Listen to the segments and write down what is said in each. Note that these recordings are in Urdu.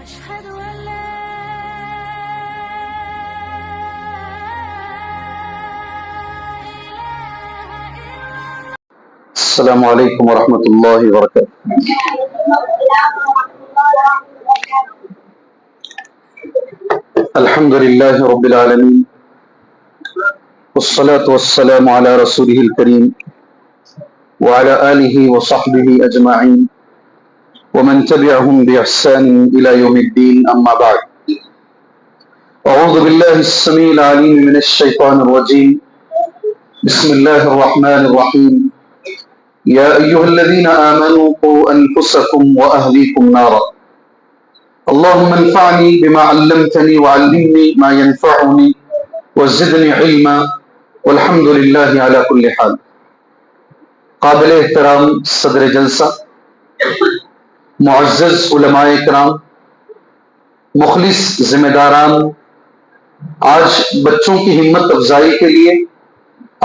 أشهد أن لا إله إلا السلام علیکم ورحمۃ اللہ وبرکاتہ۔ الحمد للہ رب العالمین والصلاة والسلام علی رسولہ الکریم وعلی آلہ وصحبہ اجمعین ومن تبعهم بإحسان إلى يوم الدين أما بعد أعوذ بالله السميع العليم من الشيطان الرجيم بسم الله الرحمن الرحيم يا أيها الذين آمنوا قوا أنفسكم وأهليكم نارا اللهم انفعني بما علمتني وعلمني ما ينفعني وزدني علما والحمد لله على كل حال۔ قابل احترام صدر جلسہ، معزز علماء کرام، مخلص ذمہ داران، آج بچوں کی ہمت افزائی کے لیے،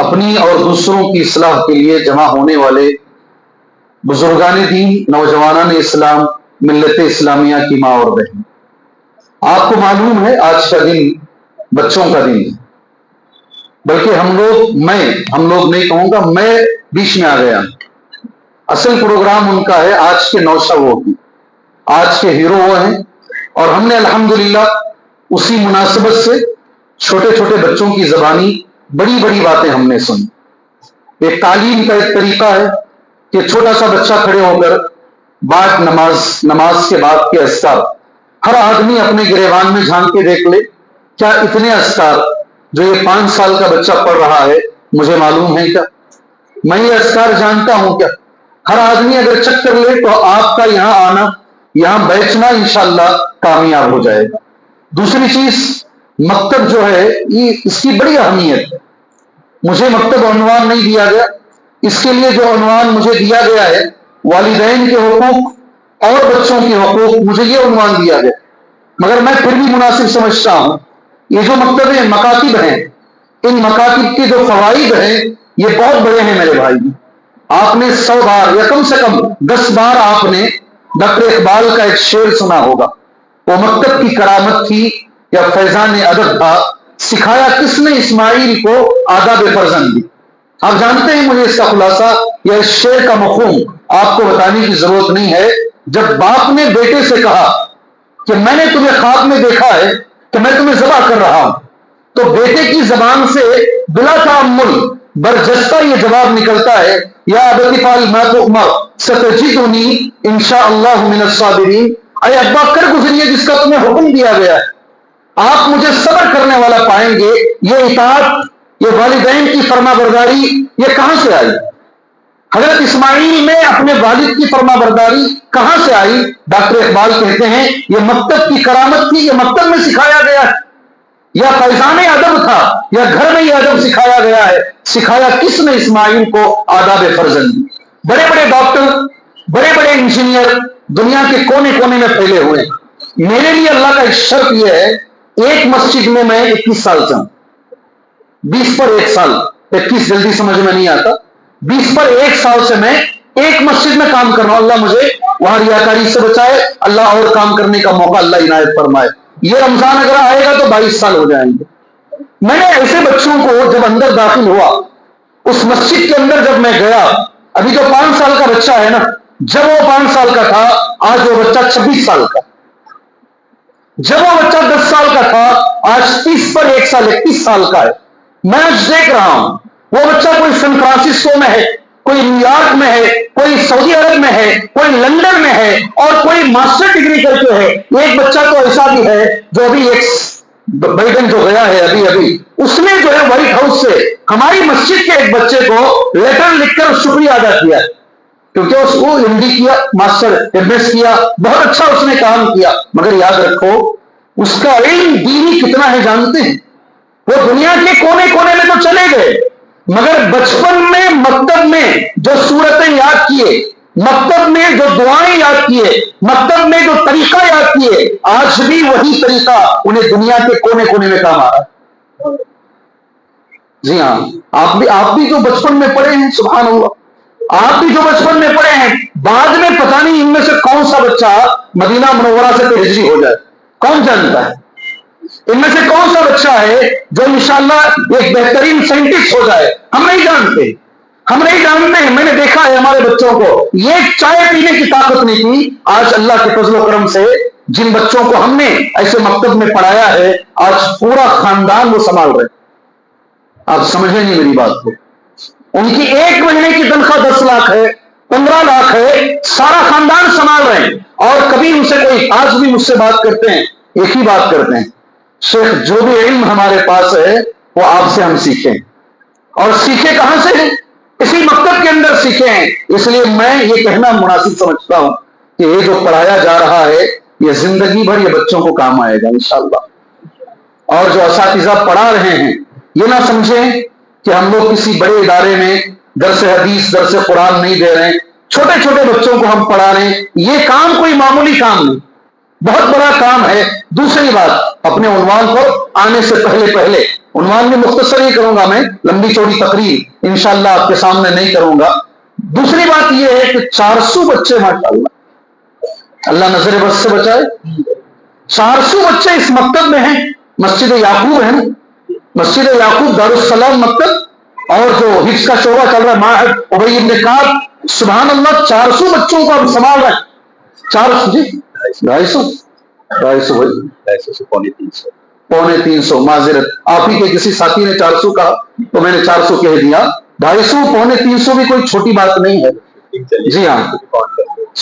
اپنی اور دوسروں کی اصلاح کے لیے جمع ہونے والے بزرگان دین، نوجوانان اسلام، ملت اسلامیہ کی ماں اور بہن، آپ کو معلوم ہے آج کا دن بچوں کا دن ہے، بلکہ ہم لوگ نہیں کہوں گا، میں بیچ میں آ گیا۔ اصل پروگرام ان کا ہے، آج کے نوشہ وہ ہیں، آج کے ہیرو وہ ہیں، اور ہم نے الحمدللہ اسی مناسبت سے چھوٹے چھوٹے بچوں کی زبانی بڑی بڑی باتیں ہم نے سنی۔ ایک تعلیم کا ایک طریقہ ہے کہ چھوٹا سا بچہ کھڑے ہو کر بعد نماز کے بعد کے اذکار، ہر آدمی اپنے گریبان میں جھانک کے دیکھ لے، کیا اتنے اذکار جو یہ 5 سال کا بچہ پڑھ رہا ہے مجھے معلوم ہے کیا؟ میں یہ اذکار جانتا ہوں کیا؟ ہر آدمی اگر چیک کر لے تو آپ کا یہاں آنا، یہاں بیٹھنا انشاءاللہ کامیاب ہو جائے گا۔ دوسری چیز، مکتب جو ہے اس کی بڑی اہمیت ہے۔ مجھے مکتب عنوان نہیں دیا گیا، اس کے لیے جو عنوان مجھے دیا گیا ہے، والدین کے حقوق اور بچوں کے حقوق، مجھے یہ عنوان دیا گیا، مگر میں پھر بھی مناسب سمجھتا ہوں۔ یہ جو مکتب ہیں، مکاتب ہیں، ان مکاتب کے جو فوائد ہیں یہ بہت بڑے ہیں میرے بھائی۔ آپ نے 100 بار یا کم سے کم 10 بار آپ نے ڈاکٹر اقبال کا ایک شعر سنا ہوگا، وہ مکتب کی کرامت تھی یا فیضان ادب تھا، سکھایا کس نے اسماعیل کو آداب فرزندی۔ آپ جانتے ہیں، مجھے اس کا خلاصہ یا اس شعر کا مفہوم آپ کو بتانے کی ضرورت نہیں ہے۔ جب باپ نے بیٹے سے کہا کہ میں نے تمہیں خواب میں دیکھا ہے کہ میں تمہیں ذبح کر رہا ہوں، تو بیٹے کی زبان سے بلا تعمل برجستہ یہ جواب نکلتا ہے، یا ابت افعل ما تؤمر ستجدنی انشاءاللہ من الصابرین۔ اے ابا، کر گزریے جس کا تمہیں حکم دیا گیا ہے، آپ مجھے صبر کرنے والا پائیں گے۔ یہ اطاعت، یہ والدین کی فرما برداری، یہ کہاں سے آئی؟ حضرت اسماعیل میں اپنے والد کی فرما برداری کہاں سے آئی؟ ڈاکٹر اقبال کہتے ہیں یہ مکتب کی کرامت تھی، یہ مکتب میں سکھایا گیا ہے، یا فیضان ادب تھا، یا گھر میں یہ ادب سکھایا گیا ہے۔ سکھایا کس نے اسماعیل کو آداب فرزندی؟ بڑے بڑے ڈاکٹر، بڑے بڑے انجینئر دنیا کے کونے کونے میں پھیلے ہوئے ہیں۔ میرے لیے اللہ کا ایک شرط یہ ہے، ایک مسجد میں 21 سال سے ہوں، 20 پر 1 سال، 21 جلدی سمجھ میں نہیں آتا، 20 پر 1 سال سے میں ایک مسجد میں کام کر رہا ہوں۔ اللہ مجھے وہاں ریاکاری سے بچائے، اللہ اور کام کرنے کا موقع اللہ عنایت فرمائے۔ یہ رمضان اگر آئے گا تو 22 سال ہو جائیں گے۔ میں نے ایسے بچوں کو جب اندر داخل ہوا، اس مسجد کے اندر جب میں گیا، ابھی جو 5 سال کا بچہ ہے نا، جب وہ 5 سال کا تھا، آج وہ بچہ 26 سال کا، جب وہ بچہ 10 سال کا تھا، آج 30 پر 1 سال 31 سال کا ہے۔ میں آج دیکھ رہا ہوں وہ بچہ کوئی سن فرانسسکو میں ہے، کوئی نیو یارک میں ہے، کوئی سعودی عرب میں ہے، کوئی لندن میں ہے، اور کوئی ماسٹر ڈگری کر کے ہے۔ ایک بچہ تو ایسا بھی ہے جو ابھی بائیڈن جو گیا ہے ابھی اس نے جو ہے وائٹ ہاؤس سے ہماری مسجد کے ایک بچے کو لیٹر لکھ کر شکریہ ادا کیا، کیونکہ اس کو ایم ڈی کیا، ماسٹر ایم ایس کیا، بہت اچھا اس نے کام کیا۔ مگر یاد رکھو اس کا علم دینی کتنا ہے جانتے ہیں؟ وہ دنیا کے کونے کونے میں تو چلے گئے، مگر بچپن میں مکتب میں جو صورتیں یاد کیے، مکتب میں جو دعائیں یاد کیے، مکتب میں جو طریقہ یاد کیے، آج بھی وہی طریقہ انہیں دنیا کے کونے کونے میں کام آ رہا ہے۔ جی ہاں، آپ بھی جو بچپن میں پڑھے ہیں، سبحان اللہ، آپ بھی جو بچپن میں پڑھے ہیں، بعد میں پتہ نہیں ان میں سے کون سا بچہ مدینہ منورہ سے تو ہجری ہو جائے، کون جانتا ہے؟ ان میں سے کون سا بچہ ہے جو انشاءاللہ ایک بہترین سائنٹسٹ ہو جائے؟ ہم نہیں جانتے، ہم نہیں جانتے ہیں۔ میں نے دیکھا ہے ہمارے بچوں کو، یہ چائے پینے کی طاقت نہیں تھی، آج اللہ کے فضل و کرم سے جن بچوں کو ہم نے ایسے مکتب میں پڑھایا ہے، آج پورا خاندان وہ سنبھال رہے۔ آپ سمجھیں نہیں میری بات کو، ان کی ایک مہینے کی تنخواہ 10 لاکھ ہے، 15 لاکھ ہے، سارا خاندان سنبھال رہے ہیں۔ اور کبھی ان سے کوئی، آج بھی مجھ سے بات کرتے ہیں، ایک ہی بات کرتے ہیں، شیخ جو بھی علم ہمارے پاس ہے وہ آپ سے ہم سیکھیں، اور سیکھے کہاں سے؟ اسی مکتب کے اندر سیکھے ہیں۔ اس لیے میں یہ کہنا مناسب سمجھتا ہوں کہ یہ جو پڑھایا جا رہا ہے یہ زندگی بھر یہ بچوں کو کام آئے گا انشاءاللہ۔ اور جو اساتذہ پڑھا رہے ہیں یہ نہ سمجھیں کہ ہم لوگ کسی بڑے ادارے میں درس حدیث درس قرآن نہیں دے رہے ہیں، چھوٹے چھوٹے بچوں کو ہم پڑھا رہے ہیں، یہ کام کوئی معمولی کام نہیں، بہت بڑا کام ہے۔ دوسری بات، اپنے عنوان پر آنے سے پہلے عنوان میں مختصر ہی کروں گا، میں لمبی چوڑی تقریر انشاءاللہ آپ کے سامنے نہیں کروں گا۔ دوسری بات یہ ہے کہ 400 بچے ماشاءاللہ، اللہ نظر بد سے بچائے، 400 بچے اس مکتب میں ہیں۔ مسجد یعقوب ہے نا، مسجد یعقوب دارالسلام مکتب، اور جو حفظ کا شعبہ چل رہا ہے معہد ابی بن کعب، سبحان اللہ 400 بچوں کو ہم سنبھال رہے ہیں۔ 400 جی 250 250 سے پونے 300 معذرت، آپ ہی کے کسی ساتھی نے 400 کہا تو میں نے 400 کہہ دیا۔ 250 پونے 300 بھی کوئی چھوٹی بات نہیں ہے، جی ہاں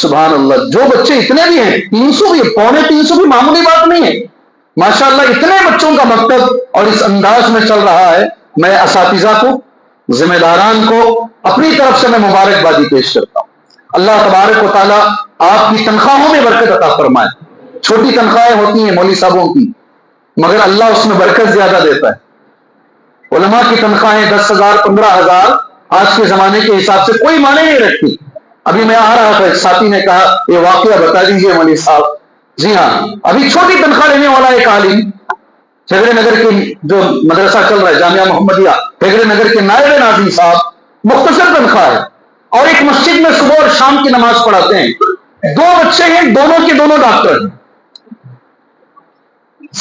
سبحان اللہ۔ جو بچے اتنے بھی ہیں، 300 بھی، پونے 300 بھی معمولی بات نہیں ہے ماشاءاللہ۔ اتنے بچوں کا مکتب اور اس انداز میں چل رہا ہے، میں اساتذہ کو، ذمہ داران کو اپنی طرف سے میں مبارکبادی پیش کرتا ہوں۔ اللہ تبارک و تعالیٰ آپ کی تنخواہوں میں برکت عطا فرمائے۔ چھوٹی تنخواہیں ہوتی ہیں مولوی صاحبوں کی، مگر اللہ اس میں برکت زیادہ دیتا ہے۔ علماء کی تنخواہیں 10,000 15,000 آج کے زمانے کے حساب سے کوئی معنی نہیں رکھتی۔ ابھی میں آ رہا تھا، ایک ساتھی نے کہا یہ واقعہ بتا دیجئے مولوی صاحب۔ جی ہاں، ابھی چھوٹی تنخواہ لینے والا ایک عالم ہیگڑے نگر کے جو مدرسہ چل رہا ہے جامعہ محمدیہ ہیگڑے نگر کے نائب ناظم صاحب، مختصر تنخواہ ہے، اور ایک مسجد میں صبح اور شام کی نماز پڑھاتے ہیں۔ 2 بچے ہیں، دونوں کے دونوں ڈاکٹر ہیں،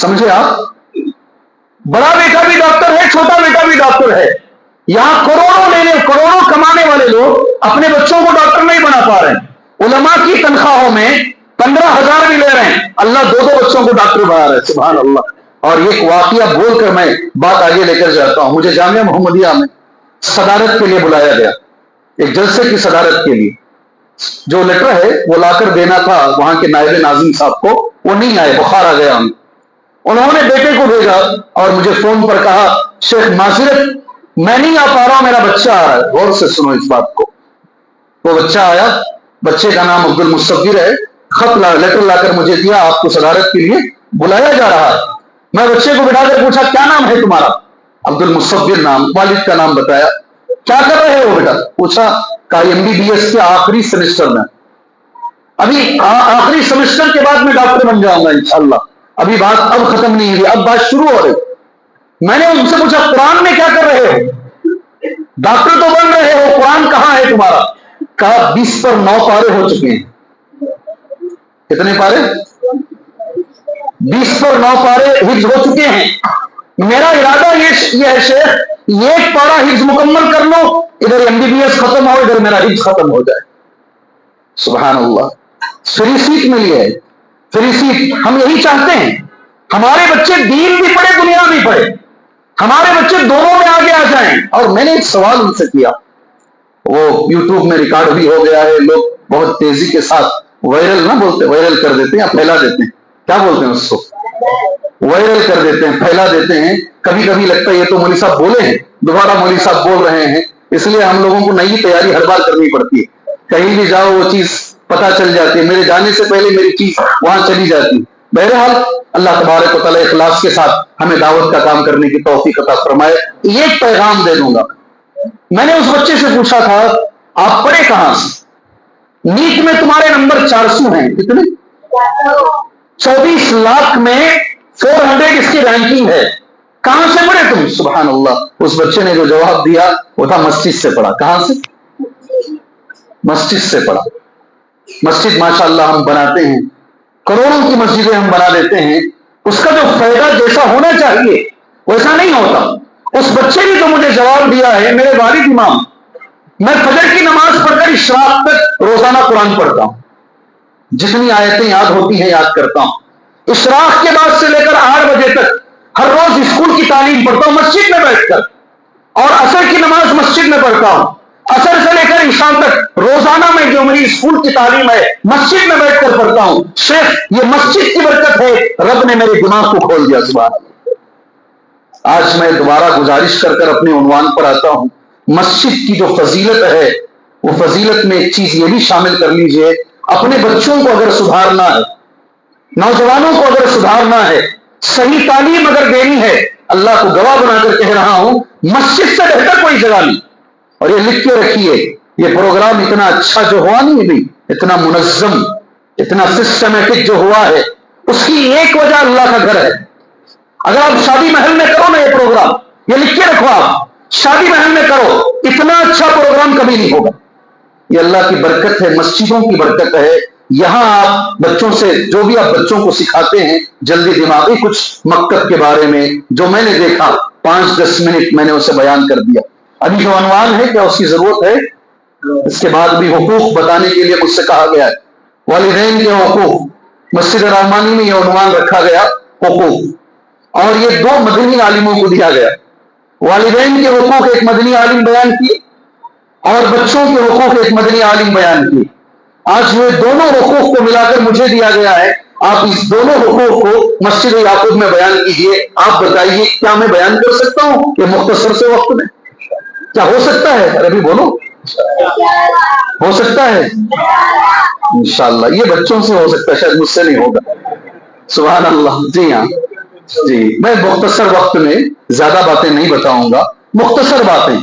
سمجھے آپ؟ بڑا بیٹا بھی ڈاکٹر ہے، چھوٹا بیٹا بھی ڈاکٹر ہے۔ یہاں کروڑوں کمانے والے لوگ اپنے بچوں کو ڈاکٹر نہیں بنا پا رہے ہیں۔ علماء کی تنخواہوں میں 15,000 بھی لے رہے ہیں، اللہ 2 بچوں کو ڈاکٹر بنا رہے ہیں، سبحان اللہ۔ اور ایک واقعہ بول کر میں بات آگے لے کر جاتا ہوں۔ مجھے جامعہ محمدیہ میں صدارت کے لیے بلایا گیا، ایک جلسے کی صدارت کے لیے۔ جو لیٹر ہے وہ لا کر دینا تھا وہاں کے نائب ناظم صاحب کو، وہ نہیں آئے، بخار آ گیا انہوں نے بیٹے کو بھیجا اور مجھے فون پر کہا شیخ معذرت میں نہیں آ پا رہا ہوں، میرا بچہ آ رہا ہے۔ غور سے سنو اس بات کو۔ وہ بچہ آیا، بچے کا نام عبد المصور ہے، خط لیٹر لا کر مجھے دیا، آپ کو صدارت کے لیے بلایا جا رہا ہے۔ میں بچے کو بٹھا کر پوچھا کیا نام ہے تمہارا؟ عبد المصور نام، والد کا نام بتایا۔ کیا کر رہے ہو بیٹا؟ پوچھا، کہا MBBS کے آخری سیمسٹر میں، ابھی آخری سیمسٹر کے بعد میں ڈاکٹر بن جاؤں گا انشاءاللہ۔ ابھی بات اب ختم نہیں ہوئی، اب بات شروع ہو رہی۔ میں نے ان سے پوچھا قرآن میں کیا کر رہے ہو؟ ڈاکٹر تو بن رہے ہو، قرآن کہاں ہے تمہارا؟ کہا 20 پر 9 پارے ہو چکے ہیں۔ کتنے پارے؟ 20 پر 9 پارے حفظ ہو چکے ہیں۔ میرا ارادہ یہ ہے شیخ، ایک پارا حفظ مکمل کر لو، ادھر MBBS ختم ہو، ادھر میرا حفظ ختم ہو جائے۔ سبحان اللہ، فری سیٹ ملی ہے، فری سیٹ۔ ہم یہی چاہتے ہیں ہمارے بچے دین بھی پڑھے دنیا بھی پڑھے، ہمارے بچے دونوں میں آگے آ جائیں۔ اور میں نے ایک سوال ان سے کیا، وہ یوٹیوب میں ریکارڈ بھی ہو گیا ہے، لوگ بہت تیزی کے ساتھ وائرل نہ بولتے، وائرل کر دیتے ہیں یا پھیلا دیتے ہیں، کیا بولتے ہیں اس کو؟ وائرل کر دیتے ہیں، پھیلا دیتے ہیں۔ کبھی کبھی لگتا ہے یہ تو مولوی صاحب بولے ہیں، دوبارہ مولوی صاحب بول رہے ہیں، اس لیے ہم لوگوں کو نئی تیاری ہر بار کرنی پڑتی ہے۔ کہیں بھی جاؤ وہ چیز پتہ چل جاتی ہے، میرے جانے سے پہلے میری چیز وہاں چلی جاتی ہے۔ بہرحال اللہ تبارک و تعالیٰ اخلاص کے ساتھ ہمیں دعوت کا کام کرنے کی توفیق عطا فرمائے۔ یہ ایک پیغام دے دوں گا، میں نے اس بچے سے پوچھا تھا آپ پڑھے کہاں سے؟ نیٹ میں تمہارے نمبر 400 ہیں، کتنے؟ 24 لاکھ میں 400 اس کی رینکنگ ہے، کہاں سے پڑھے تم؟ سبحان اللہ، اس بچے نے جو جواب دیا وہ تھا مسجد سے پڑھا۔ کہاں سے؟ مسجد سے پڑھا. مسجد ماشاءاللہ ہم بناتے ہیں, کروڑوں کی مسجدیں ہم بنا دیتے ہیں, اس کا جو فائدہ جیسا ہونا چاہیے ویسا نہیں ہوتا. اس بچے نے تو مجھے جواب دیا ہے, میرے والد امام, میں فجر کی نماز پڑھ کر اشراق تک روزانہ قرآن پڑھتا ہوں, جتنی آیتیں یاد ہوتی ہیں یاد کرتا ہوں. اشراق کے بعد سے لے کر 8 بجے تک ہر روز اسکول کی تعلیم پڑھتا ہوں مسجد میں بیٹھ کر, اور عصر کی نماز مسجد میں پڑھتا ہوں. عصر سے لے کر عشاء تک روزانہ میں جو میری اسکول کی تعلیم ہے مسجد میں بیٹھ کر پڑھتا ہوں. شیخ یہ مسجد کی برکت ہے, رب نے میرے دماغ کو کھول دیا. سبحان اللہ. آج میں دوبارہ گزارش کر کر اپنے عنوان پر آتا ہوں. مسجد کی جو فضیلت ہے وہ فضیلت میں ایک چیز یہ بھی شامل کر لیجئے, اپنے بچوں کو اگر سدھارنا ہے, نوجوانوں کو اگر سدھارنا ہے, صحیح تعلیم اگر دینی ہے, اللہ کو گواہ بنا کر کہہ رہا ہوں مسجد سے بہتر کوئی جگہ نہیں. اور یہ لکھ کے رکھیے, یہ پروگرام اتنا اچھا جو ہوا نہیں, اتنا منظم, اتنا سسٹمیٹک جو ہوا ہے, اس کی ایک وجہ اللہ کا گھر ہے. اگر آپ شادی محل میں کرو نا یہ پروگرام, یہ لکھ کے رکھو, آپ شادی محل میں کرو, اتنا اچھا پروگرام کبھی نہیں ہوگا. یہ اللہ کی برکت ہے, مسجدوں کی برکت ہے. یہاں آپ بچوں سے جو بھی آپ بچوں کو سکھاتے ہیں, جلدی دماغی کچھ مکتب کے بارے میں جو میں نے دیکھا 5-10 منٹ میں نے اسے بیان کر دیا. ابھی جو عنوان ہے کیا اس کی ضرورت ہے؟ اس کے بعد بھی حقوق بتانے کے لیے مجھ سے کہا گیا ہے, والدین کے حقوق. مسجد رحمانی میں یہ عنوان رکھا گیا حقوق, اور یہ 2 مدنی عالموں کو دیا گیا. والدین کے حقوق ایک مدنی عالم بیان کی, اور بچوں کے حقوق ایک مدنی عالم بیان کی. آج یہ دونوں حقوق کو ملا کر مجھے دیا گیا ہے, آپ اس دونوں حقوق کو مسجد یعقوب میں بیان کیجئے. آپ بتائیے کیا میں بیان کر سکتا ہوں کہ مختصر سے وقت میں؟ کیا ہو سکتا ہے؟ ابھی بولو, ہو سکتا ہے انشاءاللہ. یہ بچوں سے ہو سکتا ہے, شاید مجھ سے نہیں ہوگا. سبحان اللہ. جی ہاں, جی میں مختصر وقت میں زیادہ باتیں نہیں بتاؤں گا, مختصر باتیں.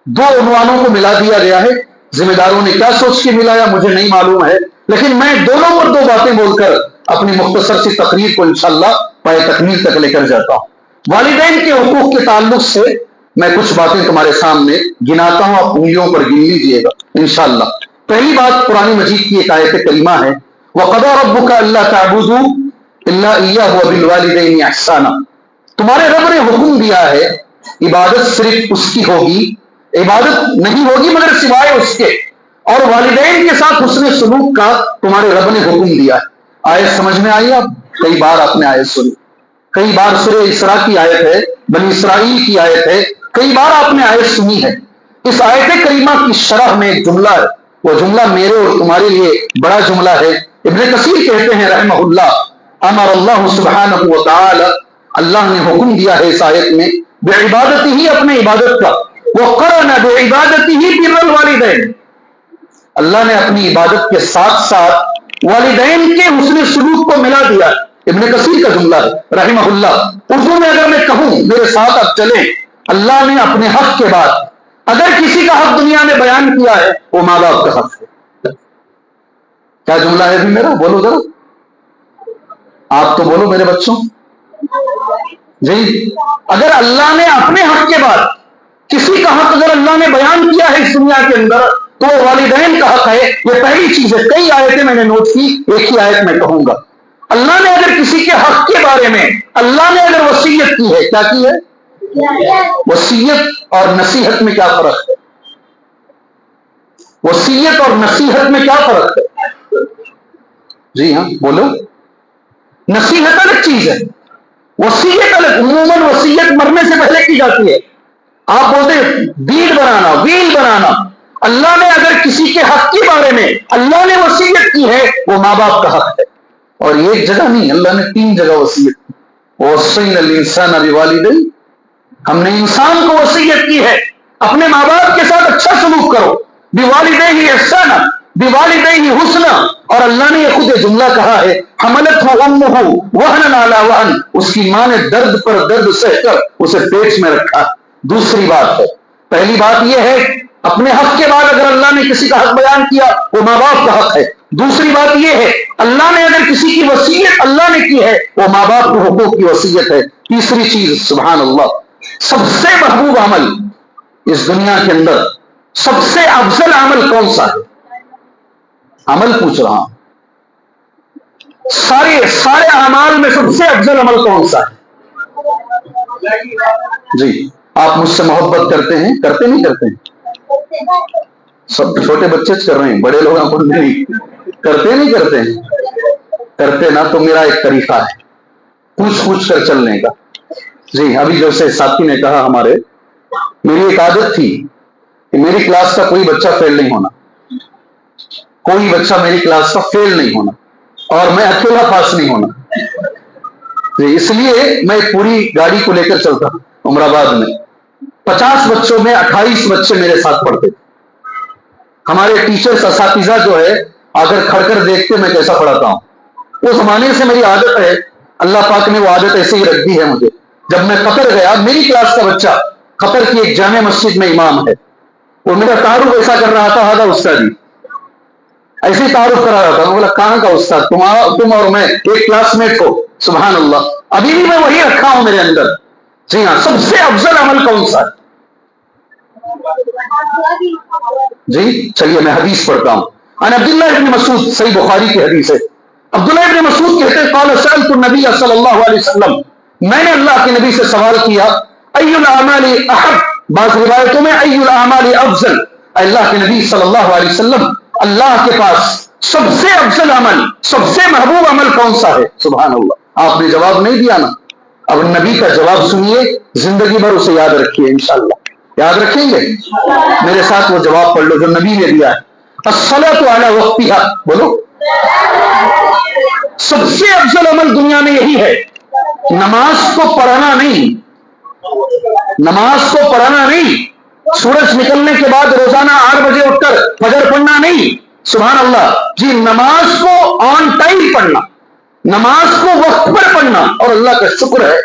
2 عنوانوں کو ملا دیا گیا ہے. ذمہ داروں نے کیا سوچ کے ملایا مجھے نہیں معلوم ہے, لیکن میں دونوں پر 2 باتیں بول کر اپنی مختصر سی تقریر کو انشاءاللہ پائے تکمیل تک لے کر جاتا ہوں. والدین کے حقوق کے تعلق سے میں کچھ باتیں تمہارے سامنے گناتا ہوں, آپ انگلیوں پر گن لیجئے گا انشاءاللہ. پہلی بات قرآن مجید کی ایک آیت کریمہ ہے, وَقَضَىٰ رَبُّكَ أَلَّا تَعْبُدُوا إِلَّا إِيَّاهُ وَبِالْوَالِدَيْنِ إِحْسَانًا. تمہارے رب نے حکم دیا ہے عبادت صرف اس کی ہوگی, عبادت نہیں ہوگی مگر سوائے اس کے, اور والدین کے ساتھ حسن سلوک کا تمہارے رب نے حکم دیا ہے. آیت سمجھ میں آئی؟ آپ کئی بار آپ نے آیت سنی, کئی بار سورہ اسراء کی آیت ہے, بنی اسرائیل کی آیت ہے, کئی بار آپ نے آیت سنی ہے. اس آیت کریمہ کی شرح میں ایک جملہ ہے, وہ جملہ میرے اور تمہارے لیے بڑا جملہ ہے. ابن کثیر کہتے ہیں رحمہ اللہ, امر اللہ سبحانہ وتعالی, اللہ نے حکم دیا ہے اس آیت میں بعبادتہ ہی, اپنے عبادت کا, وقرن بعبادتہ بر الوالدین, اللہ نے اپنی عبادت کے ساتھ ساتھ والدین کے حسن سلوک کو ملا دیا. ابن کثیر کا جملہ ہے رحمہ اللہ. اردو میں اگر میں کہوں, میرے ساتھ آپ چلیں, اللہ نے اپنے حق کے بعد اگر کسی کا حق دنیا میں بیان کیا ہے وہ ماں باپ کا حق ہے. کیا جملہ ہے بھی میرا؟ بولو ذرا, آپ تو بولو میرے بچوں. جی, اگر اللہ نے اپنے حق کے بعد کسی کا حق اگر اللہ نے بیان کیا ہے اس دنیا کے اندر تو وہ والدین کا حق ہے. یہ پہلی چیز ہے. کئی آیتیں میں نے نوٹ کی, ایک ہی آیت میں کہوں گا. اللہ نے اگر کسی کے حق کے بارے میں اللہ نے اگر وصیت کی ہے, کیا کی ہے؟ وصیت اور نصیحت میں کیا فرق ہے؟ وصیت اور نصیحت میں کیا فرق ہے؟ جی ہاں بولو. نصیحت الگ چیز ہے, وصیت الگ. عموماً وصیت مرنے سے پہلے کی جاتی ہے. آپ بولتے ہیں بیڑ بنانا, ویل بنانا. اللہ نے اگر کسی کے حق کے بارے میں اللہ نے وصیت کی ہے وہ ماں باپ کا حق ہے. اور ایک جگہ نہیں, اللہ نے 3 جگہ وصیت کی. وَوَصَّيْنَا الْإِنسَانَ بِوَالِدَيْهِ, ہم نے انسان کو وصیت کی ہے اپنے ماں باپ کے ساتھ اچھا سلوک کرو. بِوَالِدَيْهِ إِحْسَانًا, بِوَالِدَيْهِ حُسْنًا, اور اللہ نے یہ خود یہ جملہ کہا ہے, حَمَلَتْهُ أُمُّهُ وَهْنًا عَلَى وَهْنٍ, اس کی ماں نے درد پر درد سہ کر اسے پیٹ میں رکھا. دوسری بات ہے, پہلی بات یہ ہے اپنے حق کے بعد اگر اللہ نے کسی کا حق بیان کیا وہ ماں باپ کا حق ہے. دوسری بات یہ ہے اللہ نے اگر کسی کی وصیت اللہ نے کی ہے وہ ماں باپ کے حقوق کی وصیت ہے. تیسری چیز, سبحان اللہ, سب سے محبوب عمل اس دنیا کے اندر, سب سے افضل عمل کون سا ہے؟ عمل پوچھ رہا ہوں. سارے اعمال میں سب سے افضل عمل کون سا ہے؟ جی آپ مجھ سے محبت کرتے ہیں؟ کرتے نہیں کرتے ہیں؟ سب چھوٹے بچے کر رہے ہیں، بڑے لوگ آپ نہیں کرتے نہیں کرتے ہیں؟ کرتے نا تو میرا ایک طریقہ ہے پوچھ کر چلنے کا. جی ابھی جیسے ساتھی نے کہا ہمارے، میری ایک عادت تھی کہ میری کلاس کا کوئی بچہ فیل نہیں ہونا، کوئی بچہ میری کلاس کا فیل نہیں ہونا، اور میں اکیلا پاس نہیں ہونا. اس لیے میں پوری گاڑی کو لے کر چلتا ہوں. عمر آباد میں 50 بچوں میں 28 بچے میرے ساتھ پڑھتے. ہمارے ٹیچرز اساتذہ جو ہے اگر کھڑ کر دیکھتے میں کیسا پڑھاتا ہوں. وہ زمانے سے میری عادت ہے، اللہ پاک نے وہ عادت ایسے ہی رکھ دی ہے مجھے. جب میں قطر گیا، میری کلاس کا بچہ قطر کی ایک جامع مسجد میں امام ہے، وہ میرا تعارف ایسا کر رہا تھا، ہاں استاد جی ایسے ہی تعارف کرا رہا تھا. میں بولا کہاں کا استاد؟ تم اور میں ایک کلاس میٹ ہو. سبحان اللہ، ابھی بھی میں وہی رکھا ہوں میرے اندر. جی ہاں، سب سے افضل عمل کون سا ہے؟ جی چلیے میں حدیث پڑھتا ہوں. عن عبداللہ ابن مسعود، صحیح بخاری کی حدیث ہے. عبداللہ ابن مسعود کہتے ہیں قال سألت النبی صلی اللہ علیہ وسلم، میں نے اللہ کے نبی سے سوال کیا ای الاعمال احب، بعض روایتوں میں ای الاعمال افضل. اللہ کے نبی صلی اللہ علیہ وسلم، اللہ کے پاس سب سے افضل عمل، سب سے محبوب عمل کون سا ہے؟ سبحان اللہ، آپ نے جواب نہیں دیا نا. اب نبی کا جواب سنیے، زندگی بھر اسے یاد رکھیے، انشاءاللہ یاد رکھیں گے. میرے ساتھ وہ جواب پڑھ لو جو نبی نے دیا ہے. الصلاۃ علی وقتہا، بولو. سب سے افضل عمل دنیا میں یہی ہے. نماز کو پڑھنا نہیں، نماز کو پڑھنا نہیں، سورج نکلنے کے بعد روزانہ 8 بجے اٹھ کر فجر پڑھنا نہیں. سبحان اللہ جی، نماز کو آن ٹائم پڑھنا، نماز کو وقت پر پڑھنا. اور اللہ کا شکر ہے،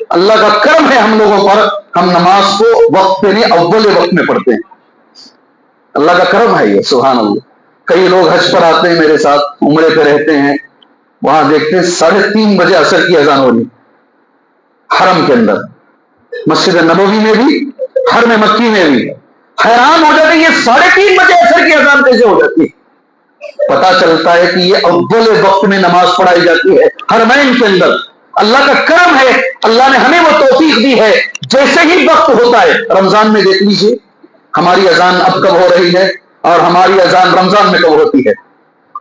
اللہ کا کرم ہے ہم لوگوں پر، ہم نماز کو وقت پہ نہیں اول وقت میں پڑھتے ہیں. اللہ کا کرم ہے یہ، سبحان اللہ. کئی لوگ حج پر آتے ہیں میرے ساتھ، عمرے پہ رہتے ہیں، وہاں دیکھتے ہیں 3:30 بجے عصر کی اذان ہونی حرم کے اندر، مسجد نبوی میں بھی، حرم مکی میں بھی. حیران ہو جاتے ہیں یہ 3:30 بجے عصر کی اذان کیسے ہو جاتی ہے؟ پتا چلتا ہے کہ یہ اول وقت میں نماز پڑھائی جاتی ہے حرمین کے اندر. اللہ کا کرم ہے، اللہ نے ہمیں وہ توفیق دی ہے. جیسے ہی وقت ہوتا ہے، رمضان میں دیکھ لیجیے ہماری اذان اب کب ہو رہی ہے، اور ہماری اذان رمضان میں کب ہوتی ہے،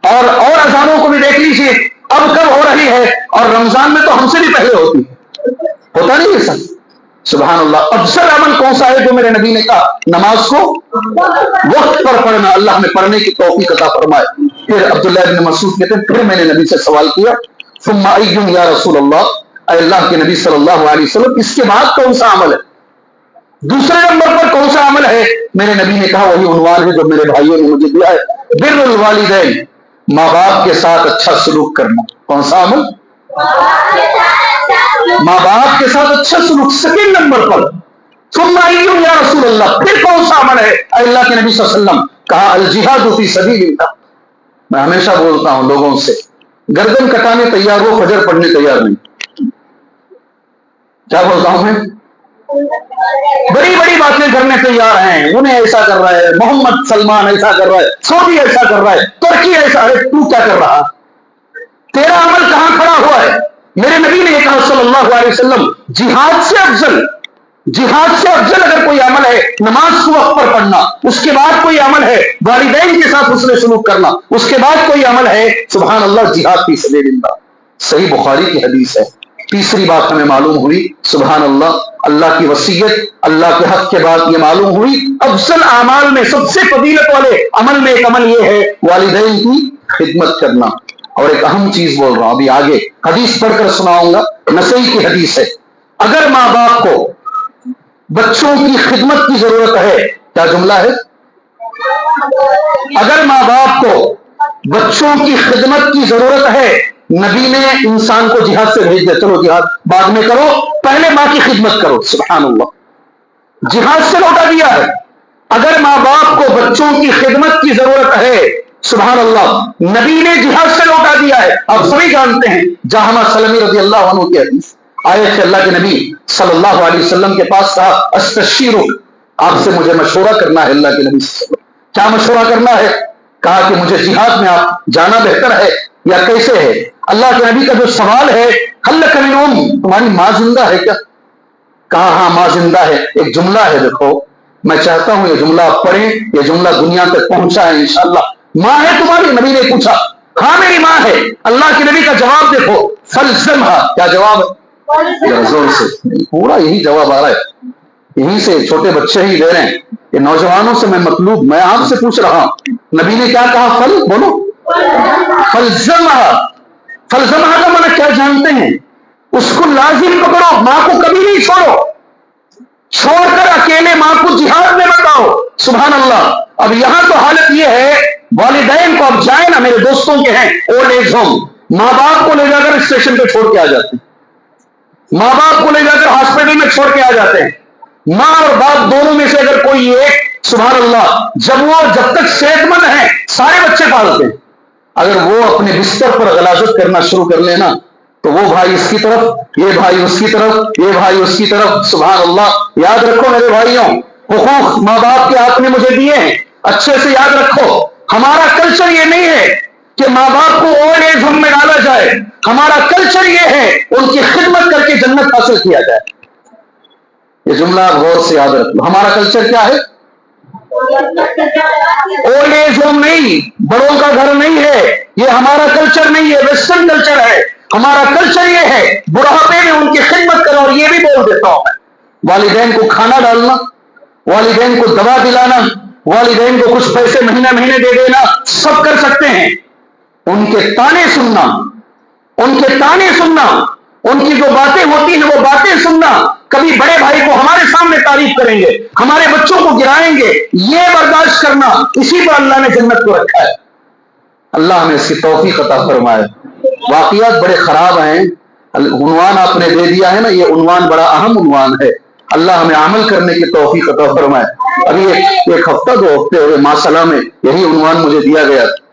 اور اذانوں کو بھی دیکھ لیجیے اب کب ہو رہی ہے، اور رمضان میں تو ہم سے بھی پہلے ہوتی ہے. ہوتا نہیں ہے سر؟ سبحان اللہ. افضل عمل کون سا ہے جو میرے نبی نے کہا؟ نماز کو وقت پر پڑھنا. اللہ نے پڑھنے کی توفیق عطا فرمائے. پھر عبداللہ ابن مسعود کہتے ہیں پھر میں نے نبی سے سوال کیا ثم ای یا رسول اللہ، اے اللہ کے نبی صلی اللہ علیہ وسلم اس کے بعد کون سا عمل ہے، دوسرے نمبر پر کون سا عمل ہے؟ میرے نبی نے کہا وہی عنوان ہے جو میرے بھائیوں نے مجھے دیا ہے، بر الوالدین، ماں باپ کے ساتھ اچھا سلوک کرنا. کون سا عمل؟ ماں باپ کے ساتھ اچھا سلوک. سیکنڈ نمبر پر ثم ای یا رسول اللہ، پھر کون سا عمل ہے اے اللہ کے نبی صلی اللہ علیہ وسلم؟ کہا الجہاد فی سبیل اللہ. میں ہمیشہ بولتا ہوں لوگوں سے، گردن کٹانے تیار ہو، فجر پڑھنے تیار نہیں. کیا بولتا ہوں میں؟ بڑی بڑی باتیں کرنے تیار ہیں، انہیں ایسا کر رہا ہے، محمد سلمان ایسا کر رہا ہے، سعودی ایسا کر رہا ہے، ترکی ایسا ہے. تو کیا کر رہا؟ تیرا عمل کہاں کھڑا ہوا ہے؟ میرے نبی نے کہا صلی اللہ علیہ وسلم جہاد سے افضل، جہاد سے افضل اگر کوئی عمل ہے نماز کو وقت پر پڑھنا، اس کے بعد کوئی عمل ہے والدین کے ساتھ حسن سلوک کرنا، اس کے بعد کوئی عمل ہے سبحان اللہ جہاد فی سبیل اللہ. صحیح بخاری کی حدیث ہے. تیسری بات ہمیں معلوم ہوئی سبحان اللہ، اللہ کی وصیت، اللہ کے حق کے بعد یہ معلوم ہوئی افضل اعمال میں سب سے فضیلت والے عمل میں ایک عمل یہ ہے والدین کی خدمت کرنا. اور ایک اہم چیز بول رہا ہوں، ابھی آگے حدیث پڑھ کر سناؤں گا، نسائی کی حدیث ہے. اگر ماں باپ کو بچوں کی خدمت کی ضرورت ہے، کیا جملہ ہے؟ اگر ماں باپ کو بچوں کی خدمت کی ضرورت ہے، نبی نے انسان کو جہاد سے بھیج دیا، چلو جہاد بعد میں کرو، پہلے ماں کی خدمت کرو. سبحان اللہ، جہاد سے لوٹا دیا ہے. اگر ماں باپ کو بچوں کی خدمت کی ضرورت ہے، سبحان اللہ، نبی نے جہاد سے لوٹا دیا ہے. آپ سبھی جانتے ہیں جہاں سلمی رضی اللہ عنہ کی حدیث آئے تھے، اللہ کے نبی صلی اللہ علیہ وسلم کے پاس کہا استشیرک، آپ سے مجھے مشورہ کرنا ہے. اللہ کے نبی صلی اللہ علیہ وسلم کیا مشورہ کرنا ہے؟ کہا کہ مجھے جہاد میں آپ جانا بہتر ہے یا کیسے ہے؟ اللہ کے نبی کا جو سوال ہے ہل لک من ام، تمہاری ماں زندہ ہے کیا؟ کہا ہاں ماں زندہ ہے. ایک جملہ ہے دیکھو، میں چاہتا ہوں یہ جملہ آپ پڑھیں، یہ جملہ دنیا تک پہنچا ہے انشاءاللہ. ماں ہے تمہاری؟ نبی نے پوچھا. ہاں میری ماں ہے. اللہ کے نبی کا جواب دیکھو، فلزمھا، کیا جواب ہے؟ ذرا زور سے، پورا یہی جواب آ رہا ہے، یہیں سے چھوٹے بچے ہی دے رہے ہیں. یہ نوجوانوں سے میں مطلوب، میں آپ سے پوچھ رہا ہوں. نبی نے کیا کہا؟ فل بولو، فلزمھا. فلزمھا کا معنی کیا جانتے ہیں؟ اس کو لازم پکڑو، ماں کو کبھی نہیں چھوڑو. چھوڑ کر اکیلے ماں کو جہاد میں بتاؤ. سبحان اللہ. اب یہاں تو حالت یہ ہے، والدین کو اب جائیں نا، میرے دوستوں کے ہیں اولڈ ایج ہوم، ماں باپ کو لے جا کر اسٹیشن پہ چھوڑ کے آ جاتے ہیں، ماں باپ کو لے جا کر ہاسپٹل میں چھوڑ کے آ جاتے ہیں. ماں اور باپ دونوں میں سے اگر کوئی ایک، سبحان اللہ، جب تک صحت مند ہے سارے بچے پالتے ہیں. اگر وہ اپنے بستر پر غلاظت کرنا شروع کر لینا تو وہ بھائی اس کی طرف، یہ بھائی اس کی طرف، یہ بھائی اس کی طرف. سبحان اللہ. یاد رکھو میرے بھائیوں، حقوق ماں باپ کے آپ نے مجھے دیے ہیں، اچھے سے یاد رکھو. ہمارا کلچر یہ نہیں ہے کہ ماں باپ کو اولڈ ایج ہوم میں ڈالا جائے. ہمارا کلچر یہ ہے ان کی خدمت کر کے جنت حاصل کیا جائے. یہ جملہ آپ غور سے یاد رکھو. ہمارا کلچر کیا ہے؟ اولڈ ایج ہوم نہیں، بڑوں کا گھر نہیں ہے. یہ ہمارا کلچر نہیں ہے، ویسٹرن کلچر ہے. ہمارا کلچر یہ ہے بڑھاپے میں ان کی خدمت کرو. اور یہ بھی بول دیتا ہوں میں، والدین کو کھانا ڈالنا، والدین کو دوا دلانا، والدین کو کچھ پیسے مہینے دے دینا، سب کر سکتے ہیں. ان کے تانے سننا، ان کے تانے سننا، ان کی جو باتیں ہوتی ہیں وہ باتیں سننا. کبھی بڑے بھائی کو ہمارے سامنے تعریف کریں گے، ہمارے بچوں کو گرائیں گے، یہ برداشت کرنا، اسی پر اللہ نے جنت کو رکھا ہے. اللہ ہمیں اس کی توفیق عطا فرمائے. واقعات بڑے خراب ہیں. عنوان آپ نے دے دیا ہے نا، یہ عنوان بڑا اہم عنوان ہے. اللہ ہمیں عمل کرنے کی توفیق عطا فرمائے. ابھی ایک ہفتہ 2 ہفتے ہوئے ماشاءاللہ میں یہی عنوان مجھے دیا گیا تھا،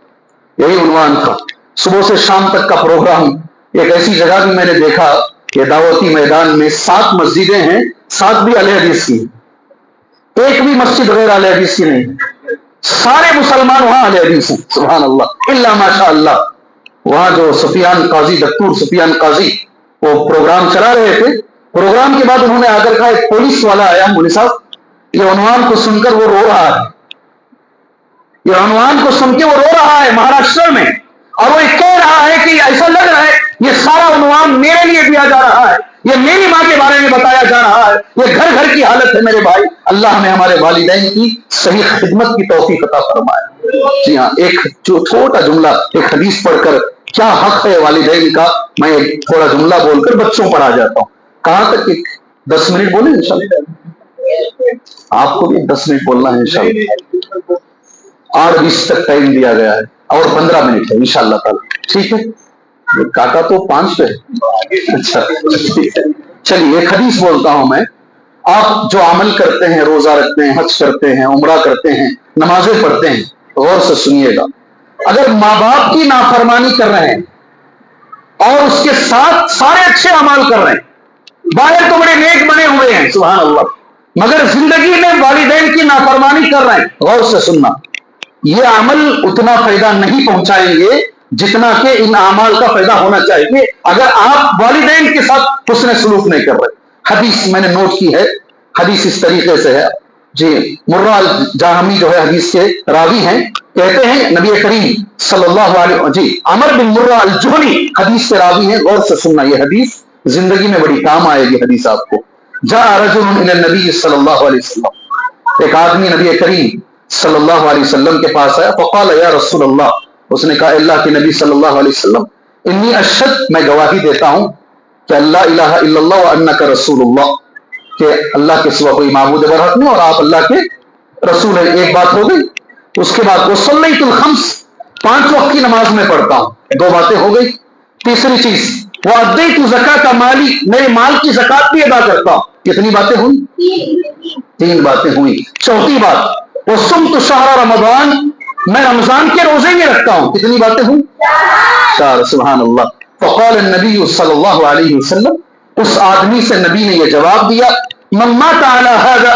یہی عنوان تھا. صبح سے شام تک کا پروگرام. ایک ایسی جگہ بھی میں نے دیکھا کہ دعوتی میدان میں 7 مسجدیں ہیں، 7 بھی اہل حدیث کی، ایک بھی مسجد غیر اہل حدیث کی نہیں. سارے مسلمان وہاں اہل حدیث ہیں. سبحان اللہ، الا ماشاء اللہ. وہاں جو سفیان قاضی، دکتور سفیان قاضی، وہ پروگرام چلا رہے تھے. پروگرام کے بعد انہوں نے آ کر کہا، ایک پولیس والا آیا، مولوی صاحب یہ عنوان کو سن کر وہ رو رہا ہے، یہ عنوان کو سن کے وہ رو رہا ہے مہاراشٹر میں. اور وہ کہہ رہا ہے کہ ایسا لگ رہا ہے یہ سارا عنوان میرے لیے دیا جا رہا ہے، یہ میری ماں کے بارے میں بتایا جا رہا ہے. یہ گھر گھر کی حالت ہے میرے بھائی. اللہ ہمیں ہمارے والدین کی صحیح خدمت کی توفیق عطا فرمائے. جی ہاں، ایک چھوٹا جملہ، ایک حدیث پڑھ کر کیا حق ہے والدین کا، میں تھوڑا جملہ بول کر بچوں پر آ جاتا ہوں. کہاں تک؟ 10 منٹ بولیں انشاءاللہ. آپ کو بھی 10 منٹ بولنا ہے انشاءاللہ. 8:20 تک ٹائم دیا گیا ہے اور 15 منٹ ہے انشاءاللہ تعالی. ٹھیک ہے، کاکا تو 5 پہ. اچھا ٹھیک ہے، چلیے ایک حدیث بولتا ہوں میں. آپ جو عمل کرتے ہیں، روزہ رکھتے ہیں، حج کرتے ہیں، عمرہ کرتے ہیں، نمازیں پڑھتے ہیں، غور سے سنیے گا. اگر ماں باپ کی نافرمانی کر رہے ہیں اور اس کے ساتھ سارے اچھے اعمال کر رہے ہیں، باہر تو بڑے نیک بنے ہوئے ہیں سبحان اللہ، مگر زندگی میں والدین کی نافرمانی کر رہے ہیں، غور سے سننا، یہ عمل اتنا فائدہ نہیں پہنچائیں گے جتنا کہ ان اعمال کا فائدہ ہونا چاہیے اگر آپ والدین کے ساتھ حسن سلوک نہیں کر رہے. حدیث میں نے نوٹ کی ہے، حدیث اس طریقے سے ہے. جی، مرہ الجہمی جو ہے حدیث کے راوی ہیں، کہتے ہیں نبی کریم صلی اللہ علیہ وسلم، جی عمر بن مرہ الجہنی حدیث کے راوی ہیں. غور سے سننا، یہ حدیث زندگی میں بڑی کام آئے گی حدیث آپ کو. جاء رجل الى النبی صلی اللہ علیہ وسلم، ایک آدمی نبی کریم صلی اللہ علیہ وسلم کے پاس آیا. فقال یا رسول اللہ، اس نے کہا اللہ کے نبی صلی اللہ علیہ وسلم، انی اشہد، میں گواہی دیتا ہوں کہ اللہ الہ الا اللہ وانک رسول اللہ، کہ اللہ کے سوا کوئی معبود برحق نہیں اور آپ اللہ کے رسول ہیں. ایک بات ہو گئی. اس کے بعد وصلیت الخمس، 5 وقت کی نماز میں پڑھتا ہوں. 2 باتیں ہو گئی. تیسری چیز وادیت زکات مالی، میرے مال کی زکات بھی ادا کرتا ہوں. کتنی باتیں ہوئی؟ 3 باتیں ہوئی. چوتھی بات وصمت شہر رمضان، میں رمضان کے روزے میں رکھتا ہوں. کتنی باتیں ہوئی؟ 4. سبحان اللہ. فقال النبی صلی اللہ علیہ وسلم، اس آدمی سے نبی نے یہ جواب دیا، من مات علی ھذا،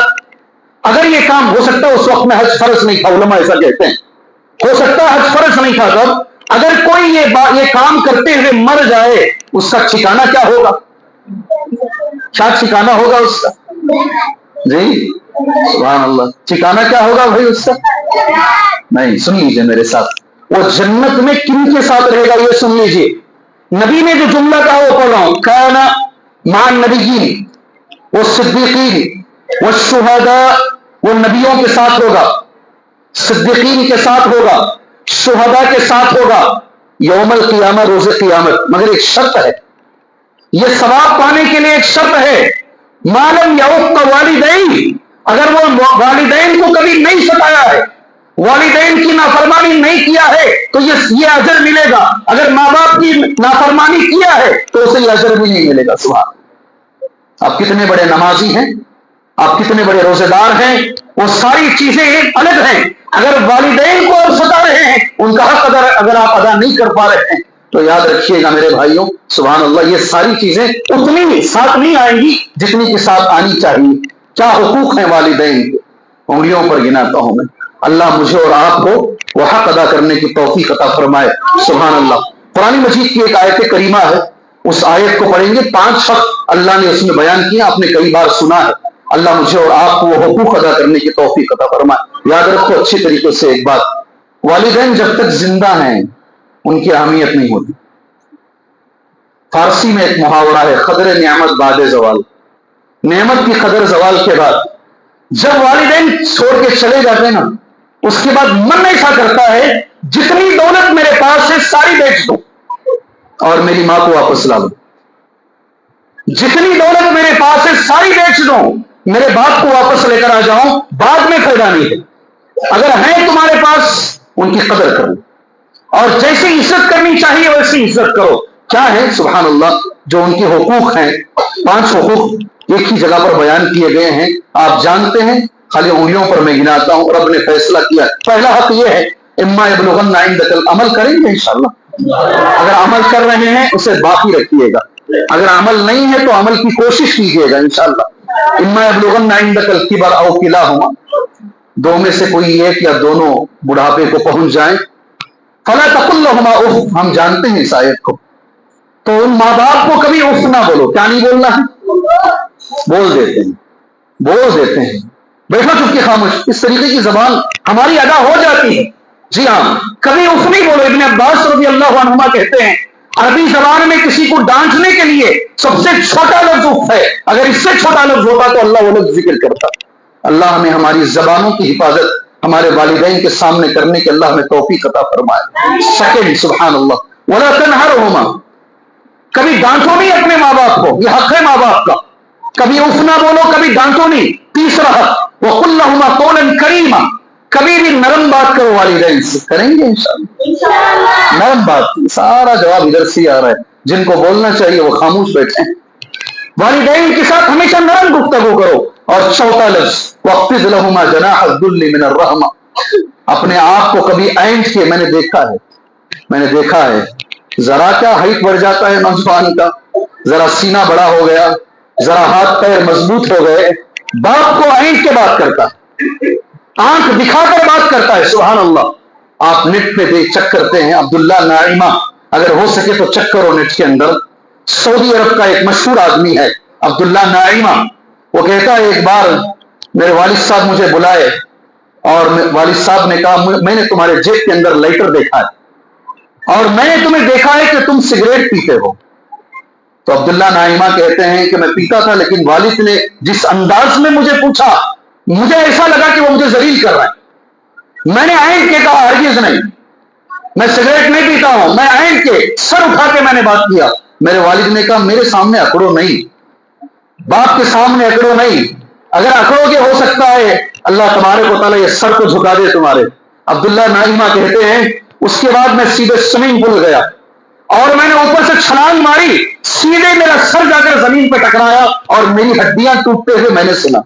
اگر یہ کام ہو سکتا ہے اس وقت میں حج فرض نہیں تھا، علماء ایسا کہتے ہیں، ہو سکتا ہے حج فرض نہیں تھا تب. اگر کوئی یہ کام کرتے ہوئے مر جائے اس کا ٹھکانہ کیا ہوگا؟ کیا ٹھکانہ ہوگا اس کا؟ جی سبحان اللہ. ٹھکانہ کیا ہوگا بھائی اس کا؟ نہیں، سن لیجئے میرے ساتھ. وہ جنت میں کن کے ساتھ رہے گا یہ سن لیجئے. نبی نے جو جملہ کہا وہ پڑھ رہا ہوں، کانا مع النبیین والصدیقین والشہداء. وہ نبیوں کے ساتھ ہوگا، صدیقین کے ساتھ ہوگا، شہداء کے ساتھ ہوگا یوم القیامہ، روز قیامت. مگر ایک شرط ہے، یہ ثواب پانے کے لیے ایک شرط ہے، مالم یعق والدین. اگر وہ والدین کو کبھی نہیں ستایا ہے، والدین کی نافرمانی نہیں کیا ہے تو یہ اجر ملے گا. اگر ماں باپ کی نافرمانی کیا ہے تو اسے یہ اجر بھی نہیں ملے گا. سبحان. آپ کتنے بڑے نمازی ہیں، آپ کتنے بڑے روزے دار ہیں، وہ ساری چیزیں الگ ہیں. اگر والدین کو آپ ستا رہے ہیں، ان کا حق اگر آپ ادا نہیں کر پا رہے ہیں تو یاد رکھیے گا میرے بھائیوں، سبحان اللہ، یہ ساری چیزیں اتنی ساتھ نہیں آئیں گی جتنی کی ساتھ آنی چاہیے. کیا حقوق ہیں والدین کے، انگلیوں پر گناتا ہوں میں. اللہ مجھے اور آپ کو وہ حق ادا کرنے کی توفیق عطا فرمائے. سبحان اللہ. قرآن مجید کی ایک آیت کریمہ ہے، اس آیت کو پڑھیں گے. 5 حق اللہ نے اس میں بیان کیا، آپ نے کئی بار سنا ہے. اللہ مجھے اور آپ کو وہ حقوق ادا کرنے کی توفیق عطا فرمائے. یاد رکھو اچھی طریقے سے ایک بات، والدین جب تک زندہ ہیں ان کی اہمیت نہیں ہوتی. فارسی میں ایک محاورہ ہے، قدر نعمت بعد زوال. نعمت کی قدر زوال کے بعد. جب والدین چھوڑ کے چلے جاتے ہیں نا، اس کے بعد من ایسا کرتا ہے جتنی دولت میرے پاس ہے ساری بیچ دوں اور میری ماں کو واپس لا لوں. جتنی دولت میرے پاس ہے ساری بیچ دوں، میرے باپ کو واپس لے کر آ جاؤں، بعد میں فائدہ نہیں ہے. اگر ہے تمہارے پاس ان کی قدر کرو، اور جیسی عزت کرنی چاہیے ویسی عزت کرو. کیا ہے سبحان اللہ جو ان کے حقوق ہیں. 5 حقوق ایک ہی جگہ پر بیان کیے گئے ہیں، آپ جانتے ہیں، خالی انگلیوں پر میں گناتا ہوں. رب نے فیصلہ کیا. پہلا حق یہ ہے، اما یبلغن عندک، عمل کریں گے انشاءاللہ. اگر عمل کر رہے ہیں اسے باقی رکھیے گا، اگر عمل نہیں ہے تو عمل کی کوشش کیجیے گا انشاءاللہ. اما یبلغن عندک الکبر او کلاہما، دو میں سے کوئی ایک یا دونوں بڑھاپے کو پہنچ جائیں، فلا تقل لهما اف. ہم جانتے ہیں اس آیت کو، تو ان ماں باپ کو کبھی اف نہ بولو. کیا نہیں بولنا ہے؟ بول دیتے ہیں، بول دیتے ہیں، بیٹھو چپ کے خاموش. اس طریقے کی زبان ہماری ادا ہو جاتی ہے. جی ہاں، کبھی اف نہیں بولو. ابن عباس رضی اللہ عنہما کہتے ہیں عربی زبان میں کسی کو ڈانٹنے کے لیے سب سے چھوٹا لفظ اف ہے. اگر اس سے چھوٹا لفظ ہوتا تو اللہ وہ لفظ ذکر کرتا. اللہ ہمیں ہماری زبانوں کی حفاظت ہمارے والدین کے سامنے کرنے کے اللہ ہمیں توفیق عطا فرمائے. سیکنڈ، سبحان اللہ، ولا تنہرہما، کبھی ڈانٹو نہیں اپنے ماں باپ کو، یہ حق ہے ماں باپ کا. کبھی اف نہ بولو، کبھی ڈانٹو نہیں. تیسرا حق، وقل لہما قولا کریما، کبھی بھی نرم بات کرو والدین سے. کریں گے انشاءاللہ نرم بات. سارا جواب ادھر سے آ رہا ہے، جن کو بولنا چاہیے وہ خاموش بیٹھے ہیں. والدین کے ساتھ ہمیشہ نرم گفتگو کرو. اور چوتھا لفظ، وَاخْفِضْ لَهُمَا جَنَاحَ الذُّلِّ مِنَ الرَّحْمَةِ، اپنے آپ کو کبھی اینٹ کے، میں نے دیکھا ہے ذرا کیا ہائٹ بڑھ جاتا ہے نوجوان کا، ذرا سینہ بڑا ہو گیا، ذرا ہاتھ پیر مضبوط ہو گئے، باپ کو اینٹ کے بات کرتا ہے، آنکھ دکھا کر بات کرتا ہے. سبحان اللہ. آپ نیٹ پہ چیک کرتے ہیں، عبداللہ نائمہ، اگر ہو سکے تو چیک کرو نیٹ کے اندر. سعودی عرب کا ایک مشہور آدمی ہے عبداللہ نائمہ. وہ کہتا ہے ایک بار میرے والد صاحب مجھے بلائے اور والد صاحب نے کہا میں نے تمہارے جیب کے اندر لائٹر دیکھا ہے اور میں نے تمہیں دیکھا ہے کہ تم سگریٹ پیتے ہو. تو عبداللہ نائمہ کہتے ہیں کہ میں پیتا تھا، لیکن والد نے جس انداز میں مجھے پوچھا مجھے ایسا لگا کہ وہ مجھے ذلیل کر رہا ہے. میں نے عین کے کہا ہرگز نہیں، میں سگریٹ نہیں پیتا ہوں. میں عین کے سر اٹھا کے میں نے بات کیا. میرے والد نے کہا میرے سامنے اکڑو نہیں، باپ کے سامنے اکڑو نہیں، اگر اکڑو گے ہو سکتا ہے اللہ تبارک و تعالیٰ یہ سر کو جھکا دے تمہارے. عبداللہ نائمہ کہتے ہیں اس کے بعد میں سیدھے سوئمنگ پول گیا اور میں نے اوپر سے چھلانگ ماری، سیدھے میرا سر جا کر زمین پہ ٹکرایا اور میری ہڈیاں ٹوٹتے ہوئے میں نے سنا.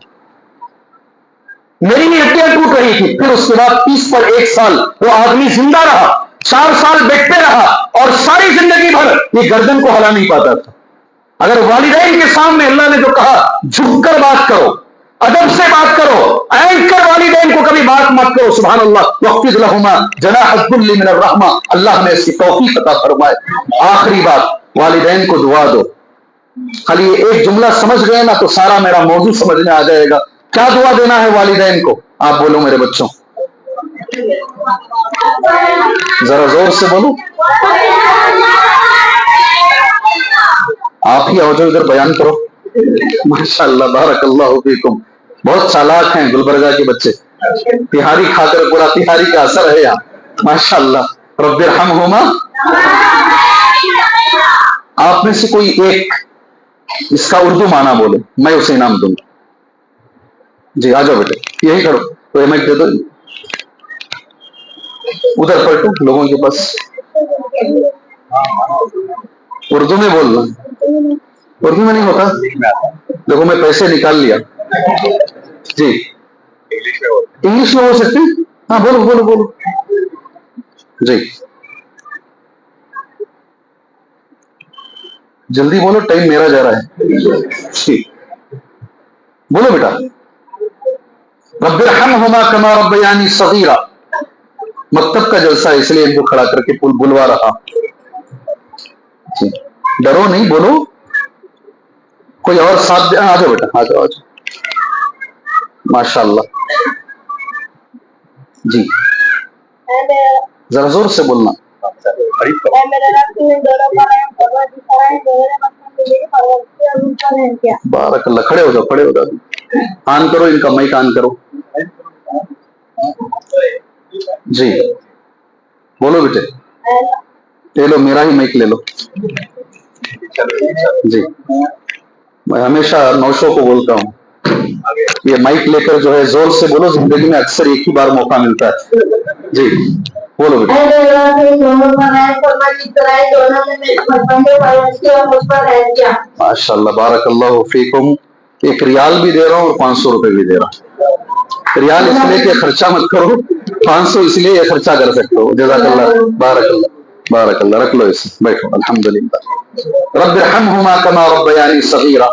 میری ہڈیاں ٹوٹ رہی تھی. پھر اس کے بعد 30 پر 1 سال وہ آدمی زندہ رہا، 4 سال بیڈ پہ رہا اور ساری زندگی بھر یہ گردن کو ہلا نہیں پاتا تھا. اگر والدین کے سامنے اللہ نے جو کہا جھک کر بات کرو، ادب سے بات کرو، اینک کر والدین کو کبھی بات مت کرو. سبحان اللہ. وَاخْفِضْ لَهُمَا جَنَاحَ الذُّلِّ مِنَ الرَّحْمَةِ. اللہ نے اس کی توفیق عطا فرمائے. آخری بات، والدین کو دعا دو. خالی یہ ایک جملہ سمجھ گئے نا تو سارا میرا موضوع سمجھ میں آ جائے گا. کیا دعا دینا ہے والدین کو؟ آپ بولو میرے بچوں، ذرا زور سے بولو. آپ ہی آؤ جو ادھر بیان کرو. ماشاء اللہ، بارک اللہ فیکم. بہت چالاک ہیں گلبرگہ کے بچے. تہاری کھا کر پورا تہاری کا اثر ہے یہاں. ماشاء اللہ. رب ارحمہما. آپ میں سے کوئی ایک اس کا اردو معنی بولے، میں اسے انعام دوں گا. جی آ جاؤ بیٹے، یہی کرو. تو میں دے دو، ادھر پلٹو لوگوں کے پاس. اردو میں بولنا، اردو میں نہیں ہوتا. دیکھو میں پیسے نکال لیا. جی انگلش میں ہو سکتے ہیں. ہاں بولو بولو بولو. جی جلدی بولو، ٹائم میرا جا رہا ہے. ٹھیک بولو بیٹا. رب ارحمہما کما ربیانی صغیرا. مکتب کا جلسہ ہے اس لیے ان کو کھڑا کر کے بلوا رہا. ڈرو نہیں، بولو. کوئی اور ساتھ آ جاؤ بیٹا، آ جاؤ آ جاؤ. ماشاء اللہ. جی ذرا زور سے بولنا. بارک اللہ. کھڑے ہو جاؤ، کھڑے ہو جاؤ. آن کرو ان کا مائک، آن کرو. جی بولو بیٹے. لے لو میرا ہی مائک لے لو. جی میں ہمیشہ نوشوں کو بولتا ہوں یہ مائک لے کر جو ہے زور سے بولو. زندگی میں اکثر ایک ہی بار موقع ملتا ہے. جی بولو بیٹا. ماشاء اللہ، بارک اللہ فیکم. ایک ریال بھی دے رہا ہوں اور 500 روپے بھی دے رہا ہوں. ریال اس لیے کہ خرچہ مت کرو، 500 اس لیے خرچہ کر سکتے ہو. جزاک اللہ، بارک اللہ بارک اللہ. رکھ لو اسے، بیٹھو. الحمدللہ. رب ارحمہما کما ربیانی صغیرا.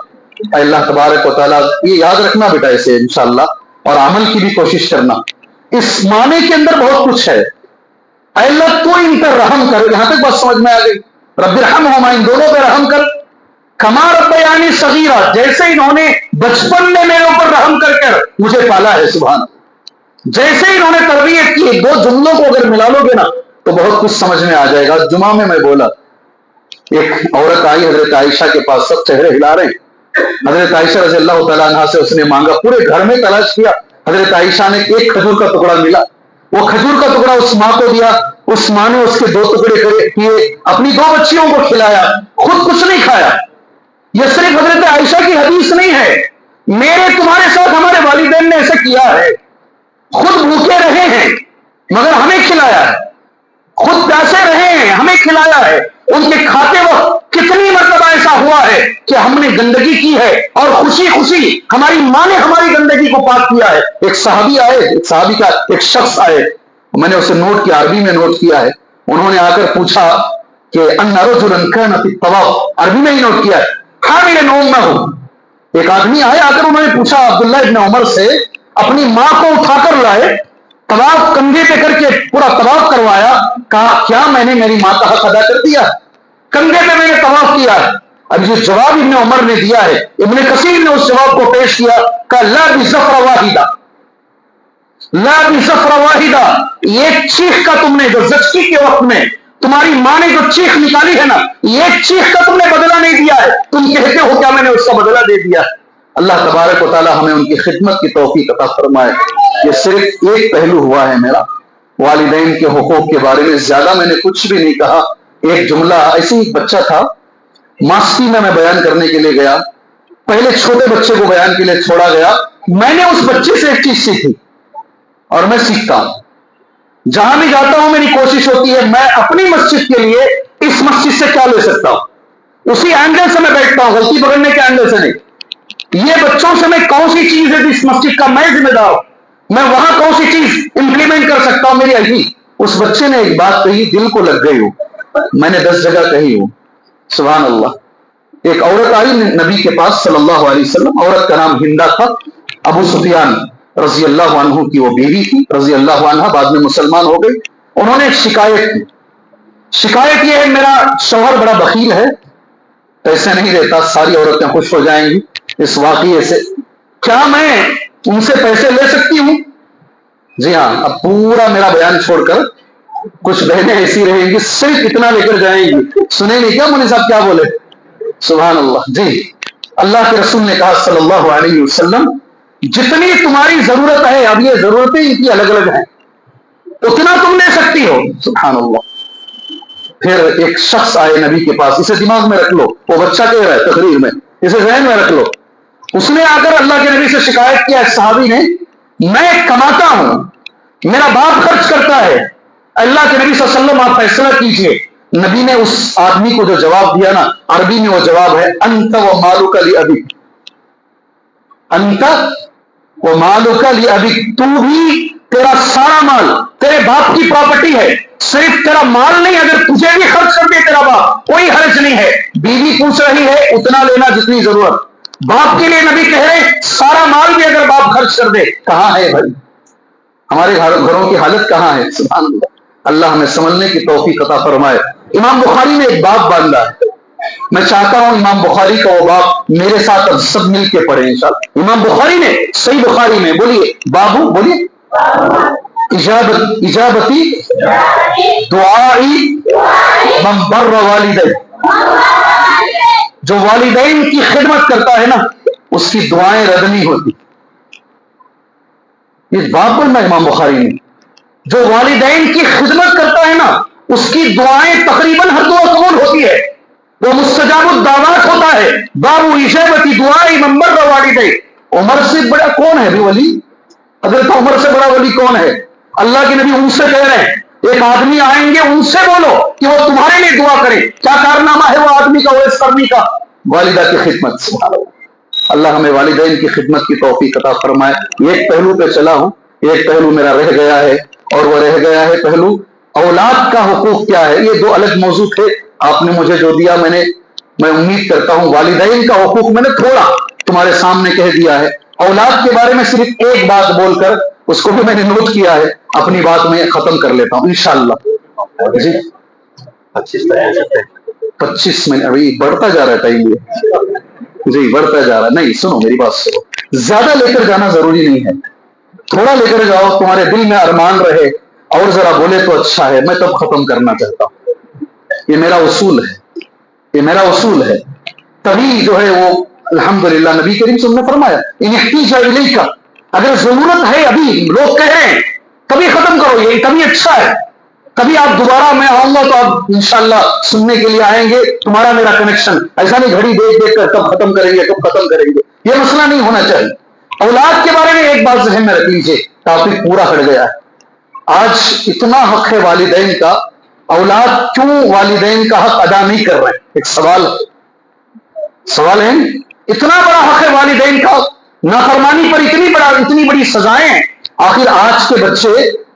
اللہ تبارک و تعالیٰ، یہ یاد رکھنا بیٹا اسے انشاءاللہ، اور عمل کی بھی کوشش کرنا. اس معنی کے اندر بہت کچھ ہے. اے اللہ تو ان پر رحم کر. یہاں تک بات سمجھ میں آ گئی. رب ارحمہما، ان دونوں پہ رحم کر. کما ربیانی صغیرا، جیسے انہوں نے بچپن میں میرے اوپر رحم کر کر مجھے پالا ہے. سبحان. جیسے انہوں نے تربیت کی. دو جملوں کو اگر ملا لو گے نا تو بہت کچھ سمجھ میں آ جائے گا. جمعہ میں بولا، ایک عورت آئی حضرت عائشہ کے پاس، سب چہرے ہلا رہے ہیں. حضرت عائشہ رضی اللہ تعالیٰ عنہ سے اس نے مانگا. پورے گھر میں تلاش کیا. حضرت عائشہ نے ایک کھجور کا ٹکڑا ملا. وہ کھجور کا ٹکڑا اس ماں کو دیا. اس ماں نے اس کے 2 ٹکڑے کیے، اپنی 2 بچیوں کو کھلایا، خود کچھ نہیں کھایا. یہ صرف حضرت عائشہ کی حدیث نہیں ہے، میرے تمہارے ساتھ ہمارے والدین نے ایسا کیا ہے. خود بھوکے رہے ہیں مگر ہمیں کھلایا ہے. خود پیاسے رہے ہیں، ہمیں کھلایا ہے. ان کے کھاتے وقت کتنی مرتبہ ایسا ہوا ہے کہ ہم نے گندگی کی ہے اور خوشی خوشی ہماری ماں نے ہماری گندگی کو پاک کیا ہے. ایک صحابی آئے، ایک صحابی کا ایک شخص آئے، میں نے اسے نوٹ کیا، عربی میں نوٹ کیا ہے. انہوں نے آ کر پوچھا کہ ان رجلا كان في الطواف، عربی میں ہی نوٹ کیا ہے. حاملا امه، ایک آدمی آئے، آ کر انہوں نے پوچھا عبداللہ ابن عمر سے، اپنی ماں کو اٹھا کر لائے، طواف کندھے پہ کر کے پورا طواف کروایا. کہا کیا میں نے میری ماں کا حق ادا کر دیا؟ کندھے پہ میں نے طواف کیا. اب جو جواب ابن عمر نے دیا ہے، ابن کثیر نے اس جواب کو پیش کیا. کہا لا بظفر واحدہ، لا بظفر واحدہ. ایک چیخ کا تم نے، جو زچگی کے وقت میں تمہاری ماں نے جو چیخ نکالی ہے نا، ایک چیخ کا تم نے بدلہ نہیں دیا ہے. تم کہتے ہو کیا میں نے اس کا بدلہ دے دیا. اللہ تبارک و تعالی ہمیں ان کی خدمت کی توفیق عطا فرمائے. یہ صرف ایک پہلو ہوا ہے میرا والدین کے حقوق کے بارے میں. زیادہ میں نے کچھ بھی نہیں کہا. ایک جملہ، ایسے ہی بچہ تھا ماسٹی میں بیان کرنے کے لیے گیا. پہلے چھوٹے بچے کو بیان کے لیے چھوڑا گیا. میں نے اس بچے سے ایک چیز سیکھی اور میں سیکھتا ہوں. جہاں بھی جاتا ہوں میری کوشش ہوتی ہے میں اپنی مسجد کے لیے اس مسجد سے کیا لے سکتا ہوں، اسی اینگل سے میں بیٹھتا ہوں، غلطی پکڑنے کے اینگل سے نہیں. یہ بچوں سے میں کون سی چیز ہے اس مسجد کا میں ذمہ دار ہوں، میں وہاں کون سی چیز امپلیمنٹ کر سکتا ہوں. میری اہلی اس بچے نے ایک بات کہی، دل کو لگ گئی ہوں. میں نے 10 جگہ کہی ہوں. سبحان اللہ. ایک عورت آئی نبی کے پاس صلی اللہ علیہ وسلم. عورت کا نام ہندا تھا. ابو سفیان رضی اللہ عنہ کی وہ بیوی تھی رضی اللہ عنہ، بعد میں مسلمان ہو گئی. انہوں نے ایک شکایت کی. شکایت یہ ہے میرا شوہر بڑا بخیل ہے، پیسے نہیں دیتا، ساری عورتیں خوش ہو جائیں گی اس واقعے سے، کیا میں ان سے پیسے لے سکتی ہوں؟ جی ہاں. اب پورا میرا بیان چھوڑ کر کچھ بہنیں ایسی رہیں گی صرف اتنا لے کر جائیں گی. سنیں گے کیا مولوی صاحب کیا بولے؟ سبحان اللہ. جی اللہ کے رسول نے کہا صلی اللہ علیہ وسلم جتنی تمہاری ضرورت ہے، اب یہ ضرورتیں ان کی الگ الگ ہیں، اتنا تم لے سکتی ہو. سبحان اللہ. پھر ایک شخص آئے نبی کے پاس، اسے دماغ میں رکھ لو، وہ بچہ کہہ رہا ہے تقریر میں، اسے ذہن میں رکھ لو. اس نے آ کر اللہ کے نبی سے شکایت کیا ایک صحابی نے، میں کماتا ہوں، میرا باپ خرچ کرتا ہے، اللہ کے نبی صلی اللہ علیہ وسلم آپ فیصلہ کیجئے. نبی نے اس آدمی کو جو جواب دیا نا، عربی میں وہ جواب ہے انت و مالک لابیک، انت و مالک لابیک، تو بھی تیرا سارا مال تیرے باپ کی پراپرٹی ہے، صرف تیرا مال نہیں، اگر تجھے بھی خرچ کر دے تیرا باپ کوئی حرج نہیں ہے. بیوی پوچھ رہی ہے اتنا لینا جتنی ضرورت، باپ کے لیے نبی کہہ رہے سارا مال بھی اگر باپ خرچ کر دے. کہاں ہے بھائی ہمارے گھروں کی حالت کہاں ہے؟ سبحان اللہ. اللہ ہمیں سمجھنے کی توفیق عطا فرمائے. امام بخاری نے ایک باب باندھا ہے، میں چاہتا ہوں امام بخاری کا وہ باب میرے ساتھ اب سب مل کے پڑھیں انشاءاللہ. امام بخاری نے صحیح بخاری میں، بولیے بابو، بولیے اجابتی دعائی من بر والدین، جو والدین کی خدمت کرتا ہے نا اس کی دعائیں رد نہیں ہوتی. یہ باب بننا امام بخاری نے، جو والدین کی خدمت کرتا ہے نا اس کی دعائیں تقریباً ہر دعا قبول ہوتی ہے، وہ مستجاب الدعوات ہوتا ہے. بابو اجابتی دعائی من بر والدین. عمر سے بڑا کون ہے بھی ولی؟ حضرت عمر سے بڑا ولی کون ہے؟ اللہ کے نبی ان سے کہہ رہے ہیں ایک آدمی آئیں گے ان سے بولو کہ وہ تمہارے لیے دعا کرے. کیا کارنامہ ہے وہ آدمی کا اویس کرنی کا؟ والدہ کی خدمت. سبحان اللہ. اللہ ہمیں والدین کی خدمت کی توفیق عطا فرمائے. ایک پہلو پہ چلا ہوں، ایک پہلو میرا رہ گیا ہے، اور وہ رہ گیا ہے پہلو اولاد کا حقوق کیا ہے. یہ دو الگ موضوع تھے، آپ نے مجھے جو دیا میں امید کرتا ہوں والدین کا حقوق میں نے تھوڑا تمہارے سامنے کہہ دیا ہے. اولاد کے بارے میں صرف ایک بات بول کر، اس کو بھی میں نے نوٹ کیا ہے، اپنی بات میں ختم کر لیتا ہوں انشاءاللہ. جی 25 منٹ ابھی بڑھتا جا رہا ہے ٹائم، جی بڑھتا جا رہا ہے. نہیں سنو میری بات سنو، زیادہ لے کر جانا ضروری نہیں ہے، تھوڑا لے کر جاؤ، تمہارے دل میں ارمان رہے اور ذرا بولے تو اچھا ہے. میں تب ختم کرنا چاہتا ہوں، یہ میرا اصول ہے، یہ میرا اصول ہے. تبھی جو ہے وہ الحمدللہ نبی کریم صلی اللہ علیہ وسلم نے فرمایا ان احتیج الیک، اگر ضرورت ہے ابھی لوگ کہہ رہے ہیں تبھی ختم کرو، یہ تبھی اچھا ہے. تبھی آپ دوبارہ میں آؤں گا تو آپ انشاءاللہ سننے کے لیے آئیں گے، تمہارا میرا کنیکشن ایسا نہیں گھڑی دیکھ دیکھ کر کب ختم کریں گے کب ختم کریں گے، یہ مسئلہ نہیں ہونا چاہیے. اولاد کے بارے میں ایک بات ذہن میں رکھ لیجیے، ٹاپک پورا ہٹ گیا ہے. آج اتنا حق ہے والدین کا، اولاد کیوں والدین کا حق ادا نہیں کر رہے ہیں؟ ایک سوال ہے. اتنا بڑا حق ہے والدین کا، نافرمانی پر اتنی بڑی سزائیں ہیں، آخر آج کے بچے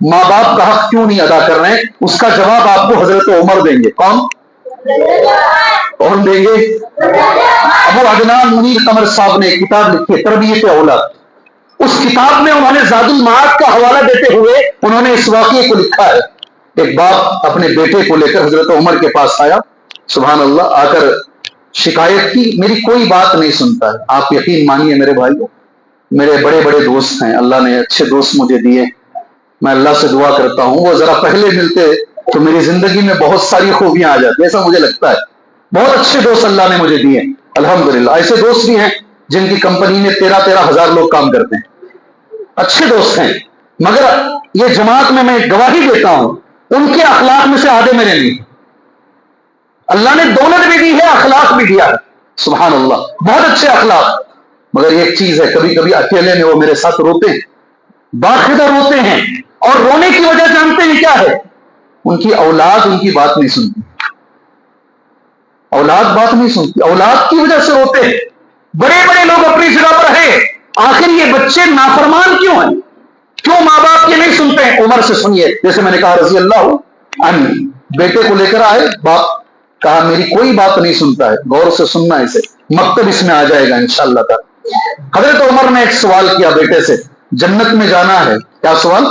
ماں باپ کا حق کیوں نہیں ادا کر رہے ہیں؟ اس کا جواب آپ کو حضرت عمر دیں گے. کون دیں گے؟ ابو عدنان منیر قمر صاحب نے کتاب لکھی ہے تربیت اولاد. اس کتاب میں انہوں نے زاد المعاد کا حوالہ دیتے ہوئے انہوں نے اس واقعے کو لکھا ہے. ایک باپ اپنے بیٹے کو لے کر حضرت عمر کے پاس آیا، سبحان اللہ، آ کر شکایت کی میری کوئی بات نہیں سنتا ہے. آپ یقین مانیے میرے بھائیو، میرے بڑے بڑے دوست ہیں، اللہ نے اچھے دوست مجھے دیے، میں اللہ سے دعا کرتا ہوں وہ ذرا پہلے ملتے تو میری زندگی میں بہت ساری خوبیاں آ جاتی، ایسا مجھے لگتا ہے. بہت اچھے دوست اللہ نے مجھے دیے الحمدللہ. ایسے دوست بھی ہیں جن کی کمپنی میں 13,000 لوگ کام کرتے ہیں، اچھے دوست ہیں، مگر یہ جماعت میں گواہی دیتا ہوں ان کے اخلاق میں سے آدھے میرے نہیں. اللہ نے دولت بھی دی ہے، اخلاق بھی دیا ہے، سبحان اللہ، بہت اچھے اخلاق. مگر ایک چیز ہے، کبھی کبھی اکیلے میں وہ میرے ساتھ روتے ہیں، باقاعدہ روتے ہیں، اور رونے کی وجہ جانتے ہیں کیا ہے؟ ان کی اولاد ان کی بات نہیں سنتی، اولاد بات نہیں سنتی، اولاد کی وجہ سے روتے ہیں. بڑے بڑے لوگ اپنی جگہ پر ہیں، آخر یہ بچے نافرمان کیوں ہیں؟ کیوں ماں باپ کے نہیں سنتے ہیں؟ عمر سے سنیے، جیسے میں نے کہا رضی اللہ عنہ، بیٹے کو لے کر آئے، باپ کہا میری کوئی بات نہیں سنتا ہے. غور سے سننا، اسے مکتب اس میں آ جائے گا انشاءاللہ تعالی. حضرت عمر نے ایک سوال کیا بیٹے سے، جنت میں جانا ہے؟ کیا سوال؟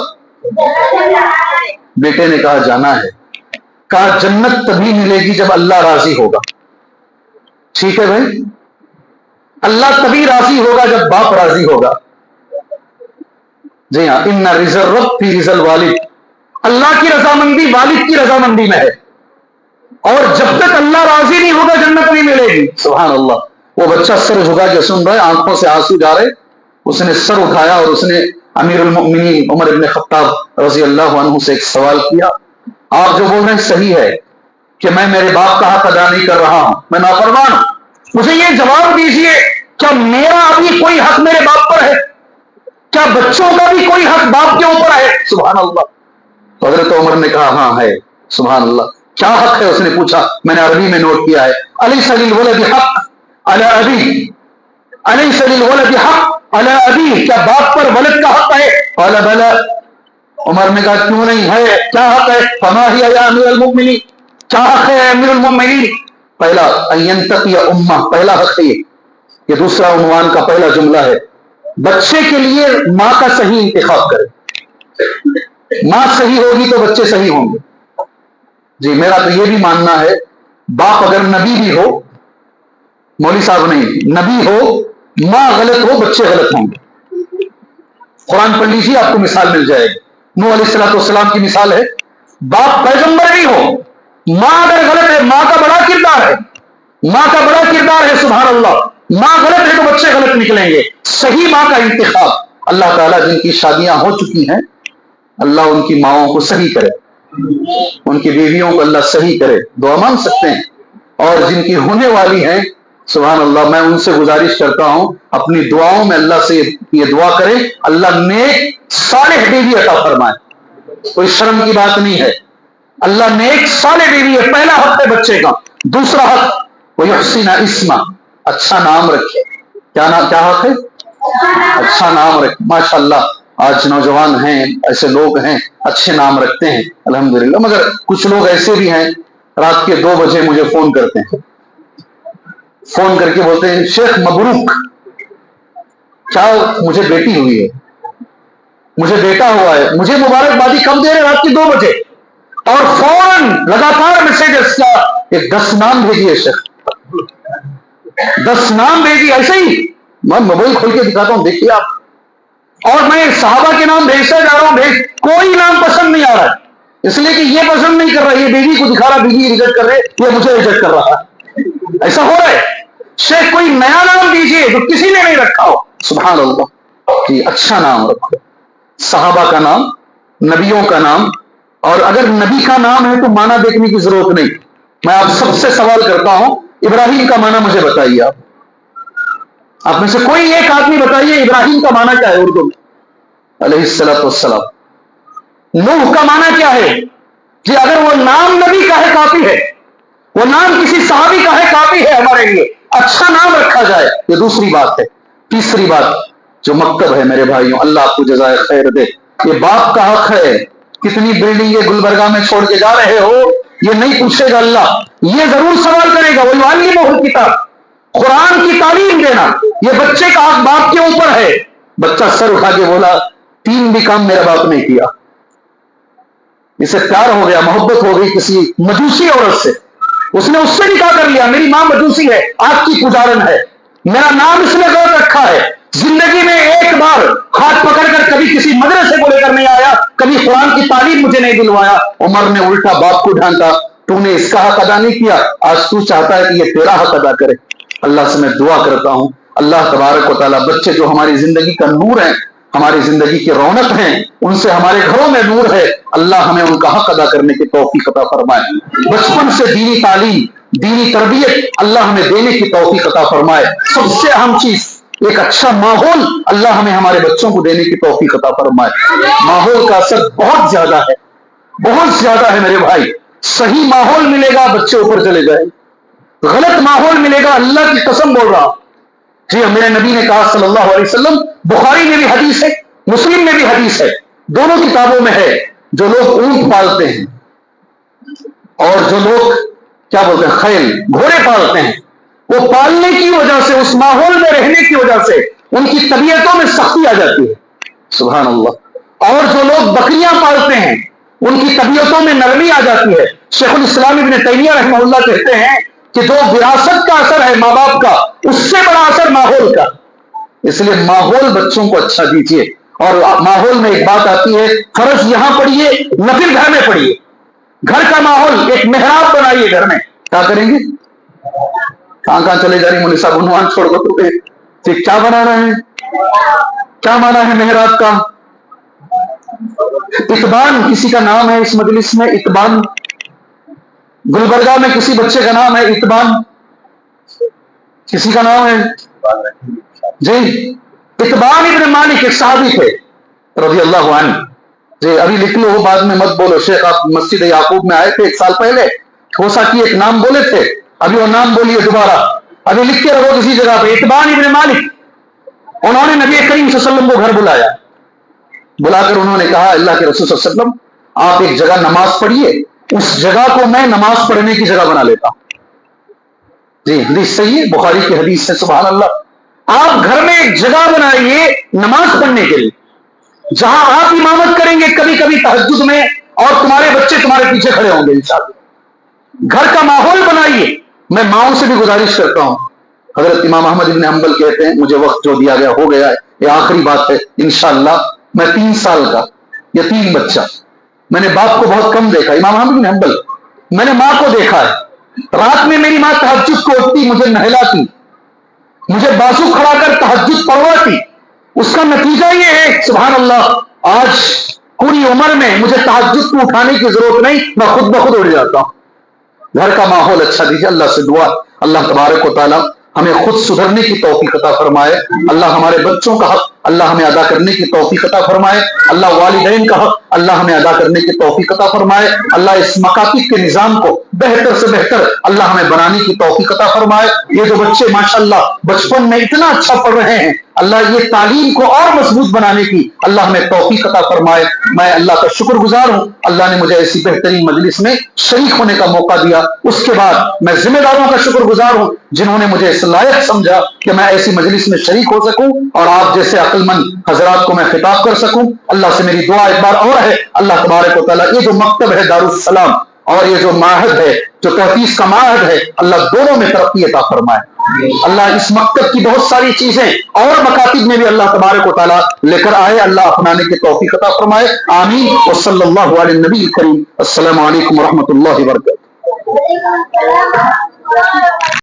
بیٹے نے کہا جانا ہے. کہا جنت تبھی ملے گی جب اللہ راضی ہوگا. ٹھیک ہے بھائی، اللہ تبھی راضی ہوگا جب باپ راضی ہوگا. جی ہاں، ان رضا الرب فی رضا الوالد، اللہ کی رضامندی والد کی رضامندی میں ہے، اور جب تک اللہ راضی نہیں ہوگا جنت نہیں ملے گی. سبحان اللہ. وہ بچہ سر جھکا کے سن رہا ہے، آنکھوں سے آنسو جا رہے. اس نے سر اٹھایا اور اس نے امیر المؤمنین عمر ابن خطاب رضی اللہ عنہ سے ایک سوال کیا. آپ جو بول رہے ہیں صحیح ہے کہ میں میرے باپ کا حق ادا نہیں کر رہا ہوں، میں نافرمان ہوں. مجھے یہ جواب دیجئے، کیا میرا ابھی کوئی حق میرے باپ پر ہے؟ کیا بچوں کا بھی کوئی حق باپ کے اوپر ہے؟ سبحان اللہ. تو حضرت عمر نے کہا ہاں ہے. سبحان اللہ. کیا حق ہے؟ اس نے پوچھا. میں نے عربی میں نوٹ کیا ہے. الیس للولد حق علی ابی، الیس للولد حق علی ابی، کیا باپ پر ولد کا حق ہے؟ قال بلی. عمر نے کہا کیوں نہیں ہے، کیا حق ہے؟ فما ہی یا امیر المؤمنین، کیا حق ہے امیر المؤمنین؟ پہلا ان ینتقی امہ، پہلا حق ہے یہ دوسرا عنوان کا پہلا جملہ ہے. بچے کے لیے ماں کا صحیح انتخاب کرے. ماں صحیح ہوگی تو بچے صحیح ہوں گے. جی میرا تو یہ بھی ماننا ہے، باپ اگر نبی بھی ہو، مولوی صاحب نہیں، نبی ہو، ماں غلط ہو، بچے غلط ہوں گے. قرآن پڑھ لیجیے آپ کو مثال مل جائے گی. نوح علیہ السلام کی مثال ہے. باپ پیغمبر بھی ہو، ماں اگر غلط ہے، ماں کا بڑا کردار ہے، ماں کا بڑا کردار ہے. سبحان اللہ. ماں غلط ہے تو بچے غلط نکلیں گے. صحیح ماں کا انتخاب. اللہ تعالیٰ جن کی شادیاں ہو چکی ہیں، اللہ ان کی ماؤں کو صحیح کرے، ان کی بیویوں کو اللہ صحیح کرے. دعا مانگ سکتے ہیں. اور جن کی ہونے والی ہیں، سبحان اللہ، میں ان سے گزارش کرتا ہوں اپنی دعاؤں میں اللہ سے یہ دعا کریں اللہ نیک صالح بیوی عطا فرمائے. کوئی شرم کی بات نہیں ہے. اللہ نیک صالح بیوی ہے. پہلا حق ہے بچے کا. دوسرا حق وَيُحْسِنَ اسما، اچھا نام رکھے. کیا حق ہے؟ اچھا نام رکھے. ماشاء اللہ آج نوجوان ہیں، ایسے لوگ ہیں اچھے نام رکھتے ہیں الحمدللہ. مگر کچھ لوگ ایسے بھی ہیں رات کے 2 بجے مجھے فون کرتے ہیں، فون کر کے بولتے ہیں شیخ مبروک، کیا مجھے بیٹی ہوئی ہے، مجھے بیٹا ہوا ہے، مجھے مبارکبادی کب دے رہے؟ رات کے 2 بجے. اور فوراً لگاتار میسجز کیا، ایک 10 نام بھیجیے شیخ، 10 نام بھیجیے. ایسے ہی میں موبائل کھول کے دکھاتا ہوں، دیکھیے آپ. اور میں صحابہ کے نام بھیجتا جا رہا ہوں، کوئی نام پسند نہیں آ رہا ہے. اس لیے کہ یہ پسند نہیں کر رہا، یہ بیوی کو دکھا رہا، بیوی ریجیکٹ کر رہے، یہ مجھے ریجیکٹ کر رہا. ایسا ہو رہا ہے. شیخ کوئی نیا نام دیجیے جو کسی نے نہیں رکھا ہو. سبحان اللہ. جی اچھا نام رکھو، صحابہ کا نام، نبیوں کا نام. اور اگر نبی کا نام ہے تو معنی دیکھنے کی ضرورت نہیں. میں آپ سب سے سوال کرتا ہوں، ابراہیم کا معنی مجھے بتائیے. آپ میں سے کوئی ایک آدمی بتائیے ابراہیم کا معنی کیا ہے اردو میں؟ علیہ الصلوۃ والسلام. نوح کا معنی کیا ہے؟ کہ اگر وہ نام نبی کا ہے کافی ہے، وہ نام کسی صحابی کا ہے کافی ہے ہمارے لیے. اچھا نام رکھا جائے، یہ دوسری بات ہے. تیسری بات جو مکتب ہے میرے بھائیوں، اللہ آپ کو جزائے خیر دے. یہ باپ کا حق ہے. کتنی بلڈنگیں گلبرگہ میں چھوڑ کے جا رہے ہو، یہ نہیں پوچھے گا اللہ، یہ ضرور سوال کرے گا. وَيُعَلِّمُهُ الْكِتَابَ، قرآن کی تعلیم دینا یہ بچے کا حق باپ کے اوپر ہے. بچہ سر اٹھا کے بولا 3 بھی کام میرا باپ نے کیا. اسے پیار ہو گیا، محبت ہو گئی کسی مجوسی عورت سے، اس نے اس سے نکاح کر لیا. میری ماں مجوسی ہے، آگ کی پجارن ہے، میرا نام اس نے غلط رکھا ہے. زندگی میں ایک بار ہاتھ پکڑ کر کبھی کسی مدرسے کو لے کر نہیں آیا، کبھی قرآن کی تعلیم مجھے نہیں دلوایا. عمر نے الٹا باپ کو ڈھانٹا، تو نے اس کا حق ادا نہیں کیا، آج تو چاہتا ہے کہ یہ تیرا حق ادا کرے. اللہ سے میں دعا کرتا ہوں اللہ تبارک و تعالیٰ بچے جو ہماری زندگی کا نور ہیں، ہماری زندگی کی رونق ہیں، ان سے ہمارے گھروں میں نور ہے، اللہ ہمیں ان کا حق ادا کرنے کی توفیق عطا فرمائے. بچپن سے دینی تعلیم، دینی تربیت اللہ ہمیں دینے کی توفیق عطا فرمائے. سب سے اہم چیز ایک اچھا ماحول اللہ ہمیں ہمارے بچوں کو دینے کی توفیق عطا فرمائے. ماحول کا اثر بہت زیادہ ہے، بہت زیادہ ہے میرے بھائی. صحیح ماحول ملے گا بچے اوپر چلے جائیں، غلط ماحول ملے گا اللہ کی قسم بول رہا ہوں. جی میرے نبی نے کہا صلی اللہ علیہ وسلم، بخاری میں بھی حدیث ہے، مسلم میں بھی حدیث ہے، دونوں کتابوں میں ہے، جو لوگ اونٹ پالتے ہیں اور جو لوگ کیا بولتے ہیں خیل، گھوڑے پالتے ہیں، وہ پالنے کی وجہ سے، اس ماحول میں رہنے کی وجہ سے ان کی طبیعتوں میں سختی آ جاتی ہے. سبحان اللہ. اور جو لوگ بکریاں پالتے ہیں ان کی طبیعتوں میں نرمی آ جاتی ہے. شیخ الاسلام ابن تیمیہ رحمہ اللہ کہتے ہیں کہ جو وراثت کا اثر ہے ماں باپ کا، اس سے بڑا اثر ماحول کا. اس لیے ماحول بچوں کو اچھا دیجیے. اور ماحول میں ایک بات آتی ہے، فرض یہاں پڑھیے، نفل گھر میں پڑھیے. گھر کا ماحول ایک محراب بنائیے گھر میں. کیا کریں گے؟ کہاں چلے جا رہی مولوی صاحب؟ عنوان چھوڑ دو. کیا بنا رہے ہیں؟ کیا مانا ہے محراب کا؟ اتبان کسی کا نام ہے اس مجلس میں؟ اتبان. گلبرگہ میں کسی بچے کا نام ہے اتبان؟ کسی کا نام ہے؟ جی. اتبان ابن مالک ایک صحابی تھے رضی اللہ عنہ. جی ابھی لکھ لو، بعد میں مت بولو. شیخ آپ مسجد یعقوب میں آئے تھے 1 سال پہلے، کوسا کی ایک نام بولے تھے، ابھی وہ نام بولیے دوبارہ، ابھی لکھ کے رہو کسی جگہ پہ. اتبان ابن مالک، انہوں نے نبی کریم صلی اللہ علیہ وسلم کو گھر بلایا. بلا کر انہوں نے کہا اللہ کے رسول صلی اللہ علیہ وسلم آپ ایک جگہ نماز پڑھیے، اس جگہ کو میں نماز پڑھنے کی جگہ بنا لیتا ہوں. جی حدیث صحیح ہے، بخاری کی حدیث ہے. سبحان اللہ. آپ گھر میں ایک جگہ بنائیے نماز پڑھنے کے لیے، جہاں آپ امامت کریں گے کبھی کبھی تہجد میں، اور تمہارے بچے تمہارے پیچھے کھڑے ہوں گے انشاءاللہ. گھر کا ماحول بنائیے. میں ماؤں سے بھی گزارش کرتا ہوں، حضرت امام احمد بن حنبل کہتے ہیں مجھے وقت جو دیا گیا ہو گیا ہے، یہ آخری بات ہے انشاءاللہ. میں 3 سال کا یتیم بچہ، میں نے باپ کو بہت کم دیکھا. امام احمد بن حنبل، میں نے ماں کو دیکھا ہے. رات میں میری ماں تہجد کو اٹھتی، مجھے نہلاتی، مجھے بازو کھڑا کر تہجد پڑھواتی. اس کا نتیجہ یہ ہے سبحان اللہ، آج پوری عمر میں مجھے تہجد کو اٹھانے کی ضرورت نہیں، میں خود بخود اٹھ جاتا ہوں. گھر کا ماحول اچھا دیجیے. اللہ سے دعا اللہ تبارک و تعالی ہمیں خود سدھرنے کی توفیق عطا فرمائے. اللہ ہمارے بچوں کا حق اللہ ہمیں ادا کرنے کی توفیق عطا فرمائے. اللہ والدین کا حق اللہ ہمیں ادا کرنے کی توفیق عطا فرمائے. اللہ اس مکاتب کے نظام کو بہتر سے بہتر اللہ ہمیں بنانے کی توفیق عطا فرمائے. یہ جو بچے ماشاءاللہ بچپن میں اتنا اچھا پڑھ رہے ہیں، اللہ یہ تعلیم کو اور مضبوط بنانے کی اللہ ہمیں توفیق عطا فرمائے. میں اللہ کا شکر گزار ہوں، اللہ نے مجھے ایسی بہترین مجلس میں شریک ہونے کا موقع دیا. اس کے بعد میں ذمہ داروں کا شکر گزار ہوں جنہوں نے مجھے اس لائق سمجھا کہ میں ایسی مجلس میں شریک ہو سکوں اور آپ جیسے عقل مند حضرات کو میں خطاب کر سکوں. اللہ سے میری دعا ایک بار اور ہے، اللہ تبارک و تعالیٰ یہ جو مکتب ہے دارالسلام اور یہ جو معہد ہے، جو تحفیظ کا معہد ہے، اللہ دونوں میں ترقی عطا فرمائے. اللہ اس مکتب کی بہت ساری چیزیں اور مکاتب میں بھی اللہ تبارک و تعالیٰ لے کر آئے، اللہ اپنانے کی توفیق عطا فرمائے. آمین. وصلی اللہ علی النبی الکریم. السلام علیکم ورحمۃ اللہ وبرکاتہ.